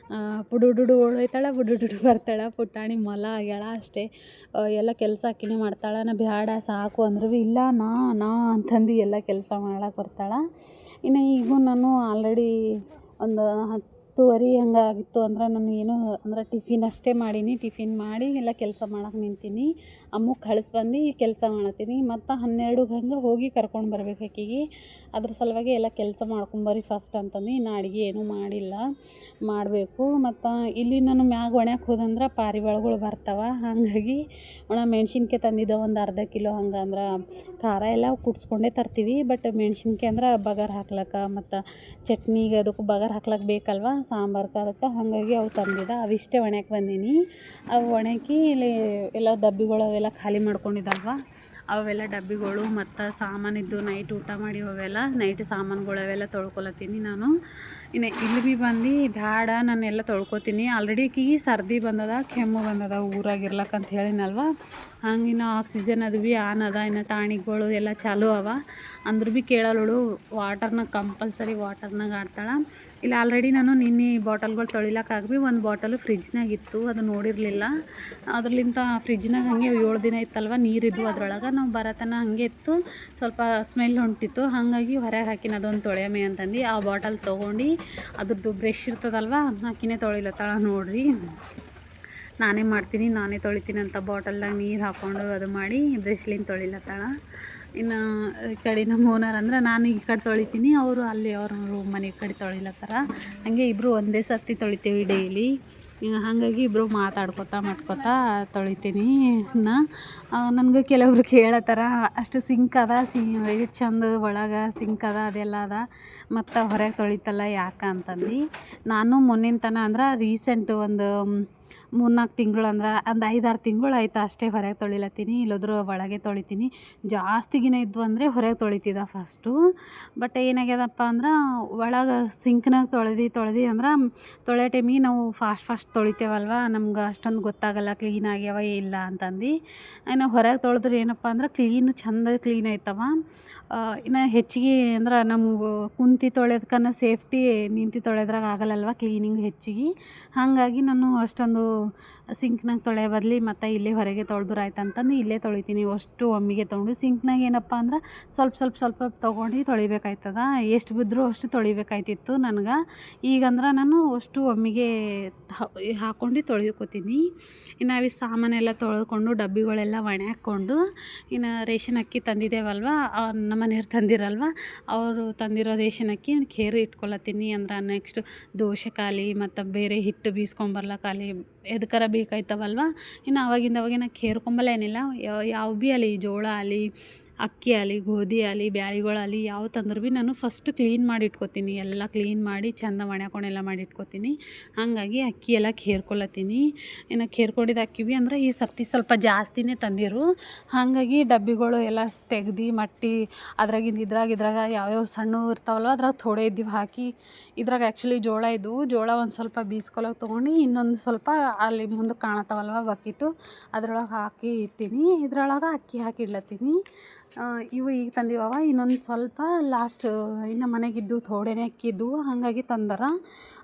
ಬುಡುಡುಡು ಓಡೋಯ್ತಾಳೆ, ಬುಡುಡುಡು ಬರ್ತಾಳೆ. ಪುಟಾಣಿ ಮೊಲ ಆಗ್ಯಾಳ ಅಷ್ಟೇ. ಎಲ್ಲ ಕೆಲಸ ಆಕಿನೇ ಮಾಡ್ತಾಳೆ. ನಾ ಬ್ಯಾಡ ಸಾಕು ಅಂದ್ರೂ ಭೀ ಇಲ್ಲ ನಾ ಅಂತಂದು ಎಲ್ಲ ಕೆಲಸ ಮಾಡಕ್ಕೆ ಬರ್ತಾಳೆ. ಇನ್ನು ಈಗೂ ನಾನು ಆಲ್ರೆಡಿ ಒಂದು 10:30 ಹಂಗೆ ಆಗಿತ್ತು ಅಂದ್ರೆ ನಾನು ಏನು ಅಂದ್ರೆ ಟಿಫಿನ್ ಅಷ್ಟೇ ಮಾಡೀನಿ. ಟಿಫಿನ್ ಮಾಡಿ ಎಲ್ಲ ಕೆಲಸ ಮಾಡಕ್ಕೆ ನಿಂತೀನಿ. ಅಮ್ಮಗೆ ಬಂದು ಕೆಲಸ ಮಾಡತ್ತೀನಿ. ಮತ್ತು 12 ಹಂಗೆ ಹೋಗಿ ಕರ್ಕೊಂಡು ಬರ್ಬೇಕು ಆಕಿಗೆ. ಅದ್ರ ಸಲುವಾಗಿ ಎಲ್ಲ ಕೆಲಸ ಮಾಡ್ಕೊಂಬರ್ರಿ ಫಸ್ಟ್ ಅಂತಂದು ಇನ್ನು ಅಡುಗೆ ಏನೂ ಮಾಡಿಲ್ಲ, ಮಾಡಬೇಕು. ಮತ್ತು ಇಲ್ಲಿ ನಾನು ಮ್ಯಾಗ ಒಣ್ಯಾಕೆ ಹೋದಂದ್ರೆ ಪಾರಿವಾಳಗಳು ಬರ್ತಾವೆ. ಹಾಗಾಗಿ ಒಣ ಮೆಣ್ಸಿನ್ಕಾಯಿ ತಂದಿದ್ದೆ ಒಂದು ಅರ್ಧ ಕಿಲೋ. ಹಂಗೆ ಅಂದ್ರೆ ಖಾರ ಎಲ್ಲ ಕುಟ್ಸ್ಕೊಂಡೇ ತರ್ತೀವಿ. ಬಟ್ ಮೆಣ್ಸಿನ್ಕಾಯಿ ಅಂದ್ರೆ ಬಗಾರ್ ಹಾಕ್ಲಕ್ಕ ಮತ್ತು ಚಟ್ನಿಗೆ ಅದಕ್ಕೂ ಬಗಾರ್ ಹಾಕ್ಲಕ್ಕೆ ಬೇಕಲ್ವ, ಸಾಂಬಾರ್ಗೆ ಅದಕ್ಕೆ. ಹಾಗಾಗಿ ಅವು ತಂದಿದ್ದೆ, ಅವಿಷ್ಟೇ ಒಣ್ಯಾಕೆ ಬಂದೀನಿ. ಅವು ಒಣಗಿ ಇಲ್ಲಿ ಎಲ್ಲ ಡಬ್ಬಿಗಳು ಅವೆಲ್ಲ ಖಾಲಿ ಮಾಡ್ಕೊಂಡಿದ್ದಲ್ವ, ಅವೆಲ್ಲ ಡಬ್ಬಿಗಳು ಮತ್ತು ಸಾಮಾನಿದ್ದು ನೈಟ್ ಊಟ ಮಾಡಿ ಅವೆಲ್ಲ ನೈಟ್ ಸಾಮಾನುಗಳು ಅವೆಲ್ಲ ತೊಳ್ಕೊಳತ್ತೀನಿ ನಾನು. ಇನ್ನು ಇಲ್ಲಿ ಭೀ ಬಂದು ಬ್ಯಾಡ ನಾನೆಲ್ಲ ತೊಳ್ಕೊತೀನಿ. ಆಲ್ರೆಡಿ ಆಕಿಗೆ ಸರ್ದಿ ಬಂದದ, ಕೆಮ್ಮು ಬಂದದ ಊರಾಗಿರ್ಲಕ್ಕಂತ ಹೇಳಿನಲ್ವ. ಹಂಗೆ ಇನ್ನು ಆಕ್ಸಿಜನ್ ಅದು ಭೀ ಆನ್ ಅದ. ಇನ್ನು ಟಾಣಿಕ್ಗಳು ಎಲ್ಲ ಚಾಲೂ ಅವ ಅಂದ್ರೂ ಭೀ ಕೇಳಲ್ಲಳು. ವಾಟರ್ನಾಗ ಕಂಪಲ್ಸರಿ ವಾಟರ್ನಾಗ ಆಡ್ತಾಳೆ. ಇಲ್ಲಿ ಆಲ್ರೆಡಿ ನಾನು ನಿನ್ನೆ ಬಾಟಲ್ಗಳು ತೊಳಿಲಕ್ಕಾಗಿ ಒಂದು ಬಾಟಲು ಫ್ರಿಜ್ನಾಗಿತ್ತು, ಅದು ನೋಡಿರಲಿಲ್ಲ. ಅದ್ರಲಿಂತ ಫ್ರಿಜ್ನಾಗ ಹಂಗೆ 7 ದಿನ ಇತ್ತಲ್ವ, ನೀರಿದ್ದು ಅದ್ರೊಳಗೆ. ನಾವು ಬರತನ ಹಂಗೆ ಇತ್ತು, ಸ್ವಲ್ಪ ಸ್ಮೆಲ್ ಹೊಂಟಿತ್ತು. ಹಾಗಾಗಿ ಹೊರಗೆ ಹಾಕಿನ ಅದೊಂದು ತೊಳೆಯಮೆ ಅಂತಂದು ಆ ಬಾಟಲ್ ತೊಗೊಂಡು ಅದ್ರದ್ದು ಬ್ರಷ್ ಇರ್ತದಲ್ವ ಆಕಿನೇ ತೊಳಿಲತ್ತಾಳ ನೋಡ್ರಿ. ನಾನೇ ಮಾಡ್ತೀನಿ, ನಾನೇ ತೊಳಿತೀನಿ ಅಂತ ಬಾಟಲ್ದಾಗ ನೀರು ಹಾಕ್ಕೊಂಡು ಅದು ಮಾಡಿ ಬ್ರಷ್ಲಿಂದ ತೊಳಿಲತ್ತಾಳ. ಇನ್ನು ಈ ಕಡೆ ನಮ್ಮ ಓನರ್ ಅಂದ್ರೆ ನಾನು ಈ ಕಡೆ ತೊಳಿತೀನಿ, ಅವರು ಅಲ್ಲಿ ಅವ್ರ ರೂಮ್ ಮನೆ ಕಡೆ ತೊಳಿಲತ್ತಾರ. ಹಾಗೆ ಇಬ್ಬರು ಒಂದೇ ಸರ್ತಿ ತೊಳಿತೀವಿ ಡೈಲಿ. ಹಾಗಾಗಿ ಇಬ್ಬರು ಮಾತಾಡ್ಕೊತಾ ತೊಳಿತೀನಿ. ನನಗೆ ಕೆಲವ್ರು ಕೇಳತ್ತಾರ, ಅಷ್ಟು ಸಿಂಕ್ ಅದ ಎಷ್ಟು ಚಂದ ಒಳಗೆ ಸಿಂಕ್ ಅದ ಅದೆಲ್ಲ ಅದ ಮತ್ತು ಹೊರಗೆ ತೊಳಿತಲ್ಲ ಯಾಕೆ ಅಂತಂದು. ನಾನು ಮೊನ್ನಿನ ತನ ಅಂದ್ರೆ ರೀಸೆಂಟ್ ಒಂದು 3-4 ತಿಂಗಳು ಅಂದ್ರೆ ಒಂದು 5-6 ತಿಂಗಳು ಆಯ್ತು ಅಷ್ಟೇ ಹೊರಗೆ ತೊಳಿಲತ್ತೀನಿ. ಇಲ್ಲೋದ್ರೂ ಒಳಗೆ ತೊಳಿತೀನಿ. ಜಾಸ್ತಿಗಿನ ಇದ್ವು ಅಂದರೆ ಹೊರಗೆ ತೊಳಿತಿದ್ದ ಫಸ್ಟು. ಬಟ್ ಏನಾಗ್ಯದಪ್ಪ ಅಂದ್ರೆ ಒಳಗೆ ಸಿಂಕ್ನಾಗ ತೊಳೆದು ಅಂದ್ರೆ ತೊಳೆಯೋ ಟೈಮಿಗೆ ನಾವು ಫಾಸ್ಟ್ ತೊಳಿತೇವಲ್ವ, ನಮ್ಗೆ ಅಷ್ಟೊಂದು ಗೊತ್ತಾಗಲ್ಲ ಕ್ಲೀನ್ ಆಗ್ಯಾವ ಇಲ್ಲ ಅಂತಂದು. ಇನ್ನು ಹೊರಗೆ ತೊಳೆದ್ರೆ ಏನಪ್ಪ ಅಂದ್ರೆ ಚಂದ ಕ್ಲೀನ್ ಆಯ್ತವ. ಇನ್ನು ಹೆಚ್ಚಿಗೆ ಅಂದ್ರೆ ನಮ್ಗೆ ಕುಂತು ತೊಳೆಯೋದ್ಕನ್ನ ಸೇಫ್ಟಿ ನಿಂತು ತೊಳೆದ್ರಾಗ ಆಗಲ್ಲಲ್ವ ಕ್ಲೀನಿಂಗ್ ಹೆಚ್ಚಿಗೆ. ಹಾಗಾಗಿ ನಾನು ಅಷ್ಟೊಂದು ತಂದು ಸಿಂಕ್ನಾಗ ತೊಳೆಯೋ ಬದಲಿ ಮತ್ತು ಇಲ್ಲೇ ಹೊರಗೆ ತೊಳೆದ್ರೆ ಆಯ್ತು ಅಂತಂದು ಇಲ್ಲೇ ತೊಳಿತೀನಿ. ಅಷ್ಟು ಒಮ್ಮೆಗೆ ತೊಗೊಂಡು ಸಿಂಕ್ನಾಗ ಏನಪ್ಪ ಅಂದ್ರೆ ಸ್ವಲ್ಪ ತೊಗೊಂಡು ತೊಳಿಬೇಕಾಯ್ತದ. ಎಷ್ಟು ಬಿದ್ದರೂ ಅಷ್ಟು ತೊಳಿಬೇಕಾಯ್ತಿತ್ತು ನನಗೆ. ಈಗಂದ್ರೆ ನಾನು ಅಷ್ಟು ಒಮ್ಮೆಗೆ ಹಾಕ್ಕೊಂಡು ತೊಳೆದ್ಕೊತೀನಿ. ಇನ್ನು ಅವು ಸಾಮಾನೆಲ್ಲ ತೊಳೆದುಕೊಂಡು ಡಬ್ಬಿಗಳೆಲ್ಲ ಒಣ ಹಾಕ್ಕೊಂಡು ಇನ್ನು ರೇಷನ್ ಅಕ್ಕಿ ತಂದಿದ್ದೇವಲ್ವ, ನಮ್ಮ ಮನೆಯವ್ರು ತಂದಿರಲ್ವ, ಅವರು ತಂದಿರೋ ರೇಷನ್ ಅಕ್ಕಿ ಖೇರು ಇಟ್ಕೊಳತ್ತೀನಿ. ಅಂದ್ರೆ ನೆಕ್ಸ್ಟ್ ದೋಸೆ ಖಾಲಿ ಮತ್ತು ಬೇರೆ ಹಿಟ್ಟು ಬೀಸ್ಕೊಂಬರ್ಲಕ್ಕಾಲಿ ಎದಕ್ಕಾರ ಬೇಕಾಯ್ತವಲ್ವ. ಇನ್ನು ಅವಾಗಿಂದ ಕೇರ್ಕೊಂಬಲ್ಲೇನಿಲ್ಲ. ಯಾವ ಭೀ ಅಲ್ಲಿ ಜೋಳ ಆಗಲಿ, ಅಕ್ಕಿ ಆಗಲಿ, ಗೋಧಿ ಆಗಲಿ, ಬ್ಯಾಳಿಗಳಾಗಲಿ ಯಾವ ತಂದ್ರೆ ಭೀ ನಾನು ಫಸ್ಟ್ ಕ್ಲೀನ್ ಮಾಡಿ ಇಟ್ಕೊತೀನಿ. ಎಲ್ಲ ಕ್ಲೀನ್ ಮಾಡಿ ಚೆಂದ ಒಣಕೊಂಡೆಲ್ಲ ಮಾಡಿ ಇಟ್ಕೊತೀನಿ. ಹಾಗಾಗಿ ಅಕ್ಕಿ ಎಲ್ಲ ಕೇರ್ಕೊಳತ್ತೀನಿ. ಇನ್ನು ಕೇರ್ಕೊಂಡಿದ್ದು ಅಕ್ಕಿ ಭೀ ಅಂದ್ರೆ ಈ ಸರ್ತಿ ಸ್ವಲ್ಪ ಜಾಸ್ತಿನೇ ತಂದಿರು. ಹಾಗಾಗಿ ಡಬ್ಬಿಗಳು ಎಲ್ಲ ತೆಗ್ದು ಮಟ್ಟಿ ಇದ್ರಾಗ ಯಾವ್ಯಾವ ಸಣ್ಣವು ಇರ್ತಾವಲ್ವ ಅದ್ರಾಗ ಥೋಡೆ ಇದ್ದೀವಿ ಹಾಕಿ. ಇದ್ರಾಗ ಆ್ಯಕ್ಚುಲಿ ಜೋಳ ಇದ್ದವು. ಜೋಳ ಒಂದು ಸ್ವಲ್ಪ ಬೀಸ್ಕೊಳಕ್ಕೆ ತೊಗೊಂಡು ಇನ್ನೊಂದು ಸ್ವಲ್ಪ ಅಲ್ಲಿ ಮುಂದೆ ಕಾಣತ್ತಾವಲ್ವ ಬಕೆಟು, ಅದ್ರೊಳಗೆ ಹಾಕಿ ಇಡ್ತೀನಿ. ಇದ್ರೊಳಗೆ ಅಕ್ಕಿ ಹಾಕಿ ಇಡ್ಲತ್ತೀನಿ. ಇವು ಈಗ ತಂದಿವವ, ಇನ್ನೊಂದು ಸ್ವಲ್ಪ ಲಾಸ್ಟ್ ಇನ್ನು ಮನೆಗಿದ್ದು ಥೋಡೆನೇ ಅಕ್ಕಿದ್ದು, ಹಾಗಾಗಿ ತಂದರ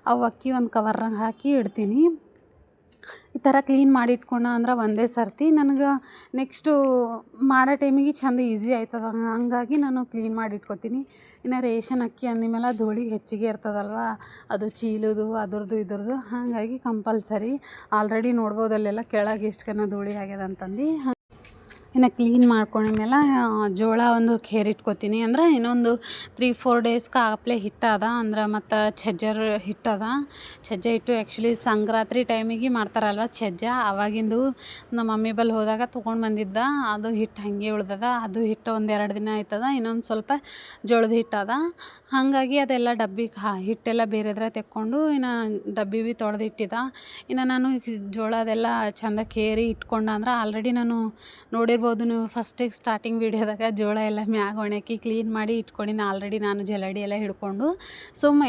ಅವು ಅಕ್ಕಿ ಒಂದು ಕವರ್ನಾಗ ಹಾಕಿ ಇಡ್ತೀನಿ. ಈ ಥರ ಕ್ಲೀನ್ ಮಾಡಿ ಇಟ್ಕೊಂಡ ಅಂದ್ರೆ ಒಂದೇ ಸರ್ತಿ ನನಗೆ ನೆಕ್ಸ್ಟು ಮಾಡೋ ಟೈಮಿಗೆ ಚೆಂದ ಈಸಿ ಆಯ್ತದ. ಹಂಗಾಗಿ ನಾನು ಕ್ಲೀನ್ ಮಾಡಿ ಇಟ್ಕೊತೀನಿ. ಇನ್ನು ರೇಷನ್ ಅಕ್ಕಿ ಅಂದಮೇಲೆ ಧೂಳಿ ಹೆಚ್ಚಿಗೆ ಇರ್ತದಲ್ವ, ಅದು ಚೀಲದು ಅದ್ರದ್ದು ಇದ್ರದ್ದು, ಹಾಗಾಗಿ ಕಂಪಲ್ಸರಿ ಆಲ್ರೆಡಿ ನೋಡ್ಬೋದು ಅಲ್ಲೆಲ್ಲ ಕೆಳಗೆ ಎಷ್ಟು ಧೂಳಿ ಆಗ್ಯದ ಅಂತಂದು. ಇನ್ನು ಕ್ಲೀನ್ ಮಾಡ್ಕೊಂಡ್ಮೇಲೆ ಜೋಳ ಒಂದು ಕೇರಿಟ್ಕೊತೀನಿ. ಅಂದ್ರೆ ಇನ್ನೊಂದು 3-4 ಡೇಸ್ಗೆ ಆಗಪ್ಲೆ ಹಿಟ್ಟದ. ಅಂದ್ರೆ ಮತ್ತು ಸಜ್ಜರ ಹಿಟ್ಟದ. ಸಜ್ಜೆ ಹಿಟ್ಟು ಆ್ಯಕ್ಚುಲಿ ಸಂಕ್ರಾಂತಿ ಟೈಮಿಗೆ ಮಾಡ್ತಾರಲ್ವ ಸಜ್ಜ, ಅವಾಗಿಂದು ನಮ್ಮ ಮಮ್ಮಿ ಬಲ್ಲಿ ಹೋದಾಗ ತೊಗೊಂಡು ಬಂದಿದ್ದ. ಅದು ಹಿಟ್ಟು ಹಾಗೆ ಉಳ್ದದ. ಅದು ಹಿಟ್ಟು ಒಂದು 2 ದಿನ ಆಯ್ತದ. ಇನ್ನೊಂದು ಸ್ವಲ್ಪ ಜೋಳದ ಹಿಟ್ಟದ. ಹಾಗಾಗಿ ಅದೆಲ್ಲ ಡಬ್ಬಿಗೆ ಹಿಟ್ಟೆಲ್ಲ ಬೇರೆದ್ರೆ ತೆಕ್ಕೊಂಡು ಇನ್ನು ಡಬ್ಬಿ ಭೀ ತೊಳೆದಿಟ್ಟಿದ್ದ. ಇನ್ನು ನಾನು ಜೋಳದೆಲ್ಲ ಚೆಂದ ಕೇರಿ ಇಟ್ಕೊಂಡ ಅಂದ್ರೆ ಆಲ್ರೆಡಿ ನಾನು ನೋಡಿರ್ಬೋದು ನೀವು ಫಸ್ಟಿಗೆ ಸ್ಟಾರ್ಟಿಂಗ್ ವೀಡಿಯೋದಾಗ ಜೋಳ ಎಲ್ಲ ಮ್ಯಾಗ ಒಣಗಿ ಕ್ಲೀನ್ ಮಾಡಿ ಇಟ್ಕೊಂಡಿನಿ ಆಲ್ರೆಡಿ. ನಾನು ಜಲಡಿ ಎಲ್ಲ ಹಿಡ್ಕೊಂಡು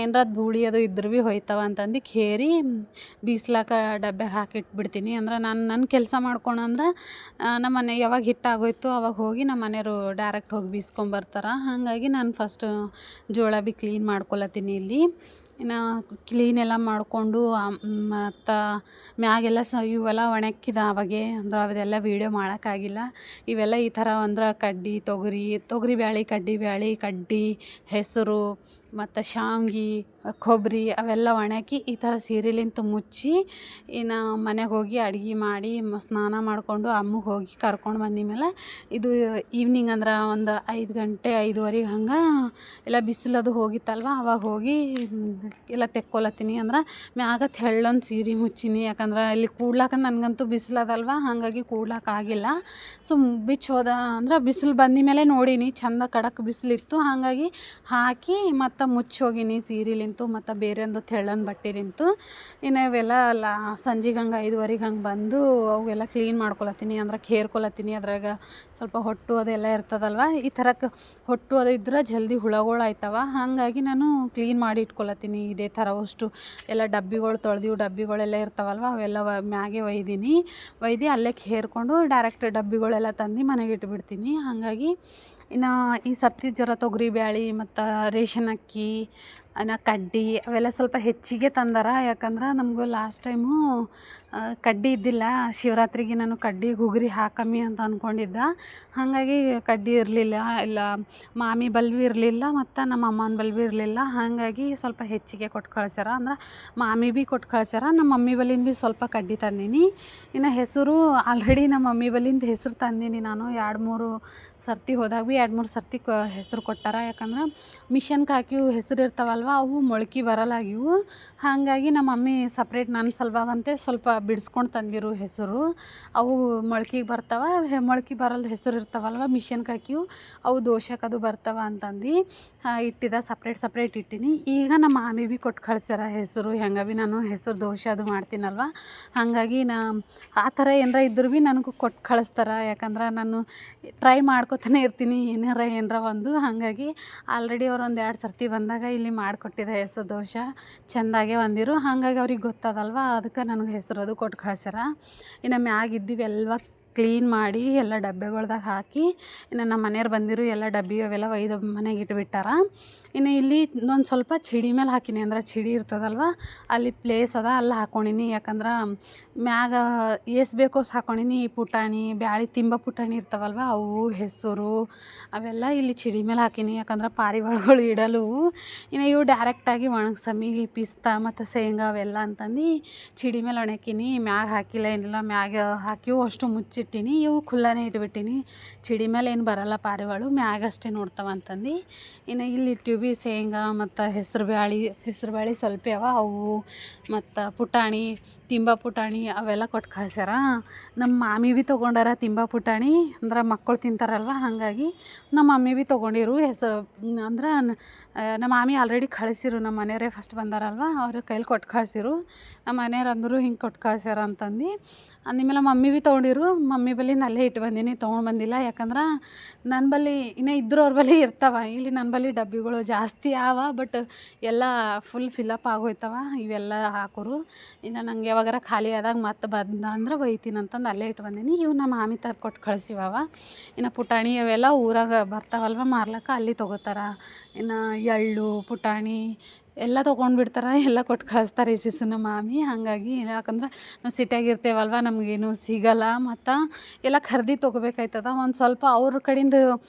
ಏನಾರ ಧೂಳಿ ಅದು ಇದ್ರೂ ಭೀ ಹೋಯ್ತವ ಅಂತಂದು ಕೇರಿ ಬೀಸ್ಲಾಕ ಡಬ್ಬ್ಯಾಗ ಹಾಕಿಟ್ಬಿಡ್ತೀನಿ. ಅಂದ್ರೆ ನಾನು ನನ್ನ ಕೆಲಸ ಮಾಡ್ಕೊಂಡ್ರೆ ನಮ್ಮ ಮನೆ ಯಾವಾಗ ಹಿಟ್ಟು ಆಗೋಯ್ತು ಅವಾಗ ಹೋಗಿ ನಮ್ಮ ಮನೆಯವರು ಡೈರೆಕ್ಟ್ ಹೋಗಿ ಬೀಸ್ಕೊಂಬರ್ತಾರೆ. ಹಾಗಾಗಿ ನಾನು ಫಸ್ಟು ಜೋಳ ಭೀ ಕ್ಲೀನ್ ಮಾಡ್ಕೊಳತ್ತೀನಿ ಇಲ್ಲಿ. ಇನ್ನು ಕ್ಲೀನ್ ಎಲ್ಲ ಮಾಡಿಕೊಂಡು ಮತ್ತು ಮ್ಯಾಗೆಲ್ಲ ಇವೆಲ್ಲ ಒಣಗಿದ ಅವಾಗೆ ಅಂದ್ರೆ ಅದೆಲ್ಲ ವೀಡಿಯೋ ಮಾಡೋಕ್ಕಾಗಿಲ್ಲ. ಇವೆಲ್ಲ ಈ ಥರ ಅಂದ್ರೆ ಕಡ್ಡಿ ತೊಗರಿ ಬ್ಯಾಳೆ, ಕಡ್ಡಿ, ಹೆಸರು ಮತ್ತು ಶಾವ್ಗೆ, ಕೊಬ್ಬರಿ ಅವೆಲ್ಲ ಒಣಗಿ ಈ ಥರ ಸೀರೆಲಿಂತ ಮುಚ್ಚಿ ಇನ್ನು ಮನೆಗೆ ಹೋಗಿ ಅಡುಗೆ ಮಾಡಿ ಸ್ನಾನ ಮಾಡಿಕೊಂಡು ಅಮ್ಮಗೆ ಹೋಗಿ ಕರ್ಕೊಂಡು ಬಂದಿದ್ಮೇಲೆ ಇದು ಈವ್ನಿಂಗ್ ಅಂದ್ರೆ ಒಂದು 5 ಗಂಟೆ 5:15 ಹಂಗೆ ಎಲ್ಲ ಬಿಸಿಲದು ಹೋಗಿತ್ತಲ್ವ, ಅವಾಗ ಹೋಗಿ ಎಲ್ಲ ತೆಕ್ಕೊಳತ್ತೀನಿ. ಅಂದ್ರೆ ಮ್ಯಾಗ ತೆಳ್ಳೊಂದು ಸೀರೆ ಮುಚ್ಚೀನಿ. ಯಾಕಂದ್ರೆ ಇಲ್ಲಿ ಕೂಡ್ಲಾಕ ನನಗಂತೂ ಬಿಸಿಲದಲ್ವ, ಹಾಗಾಗಿ ಕೂಡ್ಲಾಕಾಗಿಲ್ಲ. ಬಿಚ್ಚಿ ಹೋದ ಅಂದ್ರೆ ಬಿಸಿಲು ಬಂದ ಮೇಲೆ ನೋಡೀನಿ ಚೆಂದ ಖಡಕ್ ಬಿಸಿಲಿತ್ತು. ಹಾಗಾಗಿ ಹಾಕಿ ಮತ್ತು ಮುಚ್ಚಿ ಹೋಗೀನಿ ಸೀರೆಲಿಂತು ಮತ್ತು ಬೇರೆ ಒಂದು ತೆಳ್ಳೊಂದು ಬಟ್ಟೆಲಿಂತು. ಇನ್ನು ಇವೆಲ್ಲ ಸಂಜೆಗೆ ಹಂಗೆ 5:15 ಹಂಗೆ ಬಂದು ಅವೆಲ್ಲ ಕ್ಲೀನ್ ಮಾಡ್ಕೊಳತ್ತೀನಿ. ಅಂದ್ರೆ ಕೇರ್ಕೊಳತ್ತೀನಿ. ಅದ್ರಾಗ ಸ್ವಲ್ಪ ಹೊಟ್ಟು ಅದೆಲ್ಲ ಇರ್ತದಲ್ವ, ಈ ಥರಕ್ಕೆ ಹೊಟ್ಟು ಅದು ಇದ್ರೆ ಜಲ್ದಿ ಹುಳಗಳು ಆಯ್ತವ. ಹಾಗಾಗಿ ನಾನು ಕ್ಲೀನ್ ಮಾಡಿ ಇಟ್ಕೊಳತ್ತೀನಿ. ಇದೇ ಥರ ಅಷ್ಟು ಎಲ್ಲ ಡಬ್ಬಿಗಳು ಡಬ್ಬಿಗಳೆಲ್ಲ ಇರ್ತಾವಲ್ವ ಅವೆಲ್ಲ ಮ್ಯಾಗೆ ಒಯ್ದು ಅಲ್ಲೇ ಕೇರ್ಕೊಂಡು ಡೈರೆಕ್ಟ್ ಡಬ್ಬಿಗಳೆಲ್ಲ ತಂದು ಮನೆಗೆ ಇಟ್ಬಿಡ್ತೀನಿ. ಹಾಗಾಗಿ ಇನ್ನು ಈ ಸರ್ತಿ ಜರ ತೊಗರಿ ಬ್ಯಾಳೆ ಮತ್ತು ರೇಷನ್ ಅಕ್ಕಿ ಕಡ್ಡಿ ಅವೆಲ್ಲ ಸ್ವಲ್ಪ ಹೆಚ್ಚಿಗೆ ತಂದಾರ. ಯಾಕಂದ್ರೆ ನಮಗೂ ಲಾಸ್ಟ್ ಟೈಮು ಕಡ್ಡಿ ಇದ್ದಿಲ್ಲ. ಶಿವರಾತ್ರಿಗೆ ನಾನು ಕಡ್ಡಿ ಗುಗ್ರಿ ಹಾಕಮ್ಮಿ ಅಂತ ಅಂದ್ಕೊಂಡಿದ್ದೆ. ಹಾಗಾಗಿ ಕಡ್ಡಿ ಇರಲಿಲ್ಲ, ಇಲ್ಲ ಮಾಮಿ ಬಲ್ಬಿ ಇರಲಿಲ್ಲ ಮತ್ತು ನಮ್ಮ ಅಮ್ಮನ ಬಲ್ಬಿ ಇರಲಿಲ್ಲ. ಹಾಗಾಗಿ ಸ್ವಲ್ಪ ಹೆಚ್ಚಿಗೆ ಕೊಟ್ಟು ಕಳ್ಸ್ಯಾರ. ಅಂದ್ರೆ ಮಾಮಿ ಭೀ ಕೊಟ್ಟು ಕಳ್ಸ್ಯಾರ, ನಮ್ಮ ಮಮ್ಮಿ ಬಲ್ಲಿಂದ ಭೀ ಸ್ವಲ್ಪ ಕಡ್ಡಿ ತಂದೀನಿ. ಇನ್ನು ಹೆಸರು ಆಲ್ರೆಡಿ ನಮ್ಮ ಮಮ್ಮಿ ಬಲ್ಲಿಂದ ಹೆಸರು ತಂದೀನಿ ನಾನು. 2-3 ಸರ್ತಿ ಹೋದಾಗ ಭೀ 2-3 ಸರ್ತಿ ಹೆಸರು ಕೊಟ್ಟಾರ. ಯಾಕಂದ್ರೆ ಮಿಷನ್ಗೆ ಹಾಕಿವು ಹೆಸರು ಇರ್ತಾವಲ್ವ, ಅವು ಮೊಳಕೆ ಬರಲಾಗಿವು. ಹಾಗಾಗಿ ನಮ್ಮ ಮಮ್ಮಿ ಸಪ್ರೇಟ್ ನನ್ನ ಸಲುವಾಗಂತೆ ಸ್ವಲ್ಪ ಬಿಡಿಸ್ಕೊಂಡು ತಂದಿರು ಹೆಸರು. ಅವು ಮೊಳಕೆಗೆ ಬರ್ತಾವೆ, ಮೊಳಕೆ ಬರಲ್ದು ಹೆಸರು ಇರ್ತಾವಲ್ವ ಮಿಷನ್ಗೆ ಹಾಕಿವು, ಅವು ದೋಸೆಗದು ಬರ್ತಾವ ಅಂತಂದು ಇಟ್ಟಿದ್ದ ಸಪ್ರೇಟ್ ಇಟ್ಟೀನಿ. ಈಗ ನಮ್ಮ ಮಾಮಿ ಭೀ ಕೊಟ್ಟು ಕಳ್ಸ್ಯಾರ ಹೆಸರು. ಹೆಂಗೆ ಭೀ ನಾನು ಹೆಸರು ದೋಸೆ ಅದು ಮಾಡ್ತೀನಲ್ವ, ಹಾಗಾಗಿ ಆ ಥರ ಏನಾರ ಇದ್ರೂ ಭೀ ನನಗೂ ಕೊಟ್ಟು ಕಳಿಸ್ತಾರೆ. ಯಾಕಂದ್ರೆ ನಾನು ಟ್ರೈ ಮಾಡ್ಕೊತಾನೆ ಇರ್ತೀನಿ ಏನಾರ ಒಂದು. ಹಾಗಾಗಿ ಆಲ್ರೆಡಿ ಅವ್ರು ಒಂದು 2 ಸರ್ತಿ ಬಂದಾಗ ಇಲ್ಲಿ ಮಾಡಿಕೊಟ್ಟಿದ್ದೆ ಹೆಸರು ದೋಸೆ, ಚೆಂದಾಗೆ ಬಂದಿರು. ಹಾಗಾಗಿ ಅವ್ರಿಗೆ ಗೊತ್ತದಲ್ವ, ಅದಕ್ಕೆ ನನಗೆ ಹೆಸರು ಅದು ಕೊಟ್ಟು ಕಳ್ಸ್ಯಾರ. ಇನ್ನು ಮ್ಯಾಗಿದ್ದೀವಿ ಎಲ್ಲ ಕ್ಲೀನ್ ಮಾಡಿ ಎಲ್ಲ ಡಬ್ಬೆಗಳ್ದಾಗ ಹಾಕಿ ಇನ್ನು ನಮ್ಮ ಮನೆಯವ್ರು ಬಂದಿರು ಎಲ್ಲ ಡಬ್ಬಿ ಅವೆಲ್ಲ ಒಯ್ದು ಮನೆಗೆ ಇಟ್ಬಿಟ್ಟಾರ. ಇನ್ನು ಇಲ್ಲಿ ಒಂದು ಸ್ವಲ್ಪ ಚಿಡಿ ಮೇಲೆ ಹಾಕೀನಿ, ಅಂದ್ರೆ ಚಿಡಿ ಇರ್ತದಲ್ವ ಅಲ್ಲಿ ಪ್ಲೇಸ್ ಅದ ಅಲ್ಲಿ ಹಾಕ್ಕೊಂಡೀನಿ. ಯಾಕಂದ್ರೆ ಮ್ಯಾಗ ಬೇಕೋ ಹಾಕ್ಕೊಂಡೀನಿ. ಈ ಪುಟಾಣಿ ಬ್ಯಾಳಿ ತಿಂಬ ಪುಟಾಣಿ ಇರ್ತಾವಲ್ವ ಅವು ಹೆಸರು ಅವೆಲ್ಲ ಇಲ್ಲಿ ಚಿಡಿ ಮೇಲೆ ಹಾಕೀನಿ. ಯಾಕಂದ್ರೆ ಪಾರಿವಾಳಗಳು ಇಡಲು. ಇನ್ನು ಇವು ಡೈರೆಕ್ಟಾಗಿ ಒಣಗ್ಸಮ್ಮಿ ಪಿಸ್ತಾ ಮತ್ತು ಶೇಂಗಾ ಅವೆಲ್ಲ ಅಂತಂದು ಚಿಡಿ ಮೇಲೆ ಒಣಕೀನಿ. ಮ್ಯಾಗ ಹಾಕಿಲ್ಲ ಏನಿಲ್ಲ, ಮ್ಯಾಗ ಹಾಕಿವು ಅಷ್ಟು ಮುಚ್ಚಿಟ್ಟೀನಿ. ಇವು ಖುಲ್ಲಾನೇ ಇಟ್ಬಿಟ್ಟೀನಿ. ಚಿಡಿ ಮೇಲೆ ಏನು ಬರಲ್ಲ ಪಾರಿವಾಳು, ಮ್ಯಾಗ ಅಷ್ಟೇ ನೋಡ್ತಾವ ಅಂತಂದು. ಇನ್ನು ಇಲ್ಲಿ ಇಟ್ಟಿವಿ ಶೇಂಗಾ ಮತ್ತು ಹೆಸ್ರು ಬ್ಯಾಳೆ ಸ್ವಲ್ಪ ಅವ ಅವು ಮತ್ತು ಪುಟಾಣಿ ತಿಂಬ ಪುಟಾಣಿ ಅವೆಲ್ಲ ಕೊಟ್ಟು ಕಳ್ಸ್ಯಾರ. ನಮ್ಮ ಮಾಮಿ ಭೀ ತೊಗೊಂಡಾರ ತಿಂಬ ಪುಟಾಣಿ, ಅಂದ್ರೆ ಮಕ್ಕಳು ತಿಂತಾರಲ್ವ ಹಾಗಾಗಿ ನಮ್ಮ ಮಮ್ಮಿ ಭೀ ತೊಗೊಂಡಿರು. ಹೆಸರು ಅಂದ್ರೆ ನಮ್ಮ ಮಾಮಿ ಆಲ್ರೆಡಿ ಕಳಿಸಿರು, ನಮ್ಮ ಮನೆಯವರೇ ಫಸ್ಟ್ ಬಂದಾರಲ್ವ ಅವ್ರ ಕೈಲಿ ಕೊಟ್ಟು ಕಳಿಸಿರು. ನಮ್ಮ ಮನೆಯವ್ರು ಅಂದರು ಹಿಂಗೆ ಕೊಟ್ಟು ಕಳ್ಸ್ಯಾರ ಅಂತಂದು. ಅಂದಮೇಲೆ ಮಮ್ಮಿ ಭೀ ತೊಗೊಂಡಿರು. ಮಮ್ಮಿ ಬಳಿ ಅಲ್ಲೇ ಇಟ್ಟು ಬಂದೀನಿ, ತೊಗೊಂಡು ಬಂದಿಲ್ಲ. ಯಾಕಂದ್ರೆ ನನ್ನ ಬಳಿ ಇನ್ನೂ ಇದ್ರೂ ಅವ್ರ ಬಳಿ ಇರ್ತಾವ. ಇಲ್ಲಿ ನನ್ನ ಬಳಿ ಡಬ್ಬಿಗಳು ಜಾಸ್ತಿ ಆವ, ಬಟ್ ಎಲ್ಲ ಫುಲ್ ಫಿಲಪ್ ಆಗೋಯ್ತವ ಇವೆಲ್ಲ ಹಾಕೋರು. ಇನ್ನು ನಂಗೆ ಯಾವಾಗಾರ ಖಾಲಿ ಆದಾಗ ಮತ್ತೆ ಬಂದ ಅಂದ್ರೆ ಒಯ್ತೀನಿ ಅಂತಂದು ಅಲ್ಲೇ ಇಟ್ಟು ಬಂದೀನಿ. ಇವು ನಮ್ಮ ಮಾಮಿ ತಂದು ಕೊಟ್ಟು ಕಳಿಸಿವವ. ಇನ್ನು ಪುಟಾಣಿ ಅವೆಲ್ಲ ಊರಾಗ ಬರ್ತಾವಲ್ವ ಮಾರ್ಲಕ್ಕೆ, ಅಲ್ಲಿ ತೊಗೋತಾರ. ಇನ್ನು ಎಳ್ಳು ಪುಟಾಣಿ ಎಲ್ಲ ತೊಗೊಂಡು ಬಿಡ್ತಾರೆ, ಎಲ್ಲ ಕೊಟ್ಟು ಕಳಿಸ್ತಾರೆ ಇಸಿಸು ನಮ್ಮ ಮಾಮಿ. ಹಾಗಾಗಿ ಯಾಕಂದ್ರೆ ನಾವು ಸಿಟಿಯಾಗ ಇರ್ತೇವಲ್ವ, ನಮಗೇನು ಸಿಗಲ್ಲ. ಮತ್ತು ಎಲ್ಲ ಖರೀದಿ ತೊಗೋಬೇಕಾಯ್ತದ. ಒಂದು ಸ್ವಲ್ಪ ಅವ್ರ ಕಡೆಯಿಂದ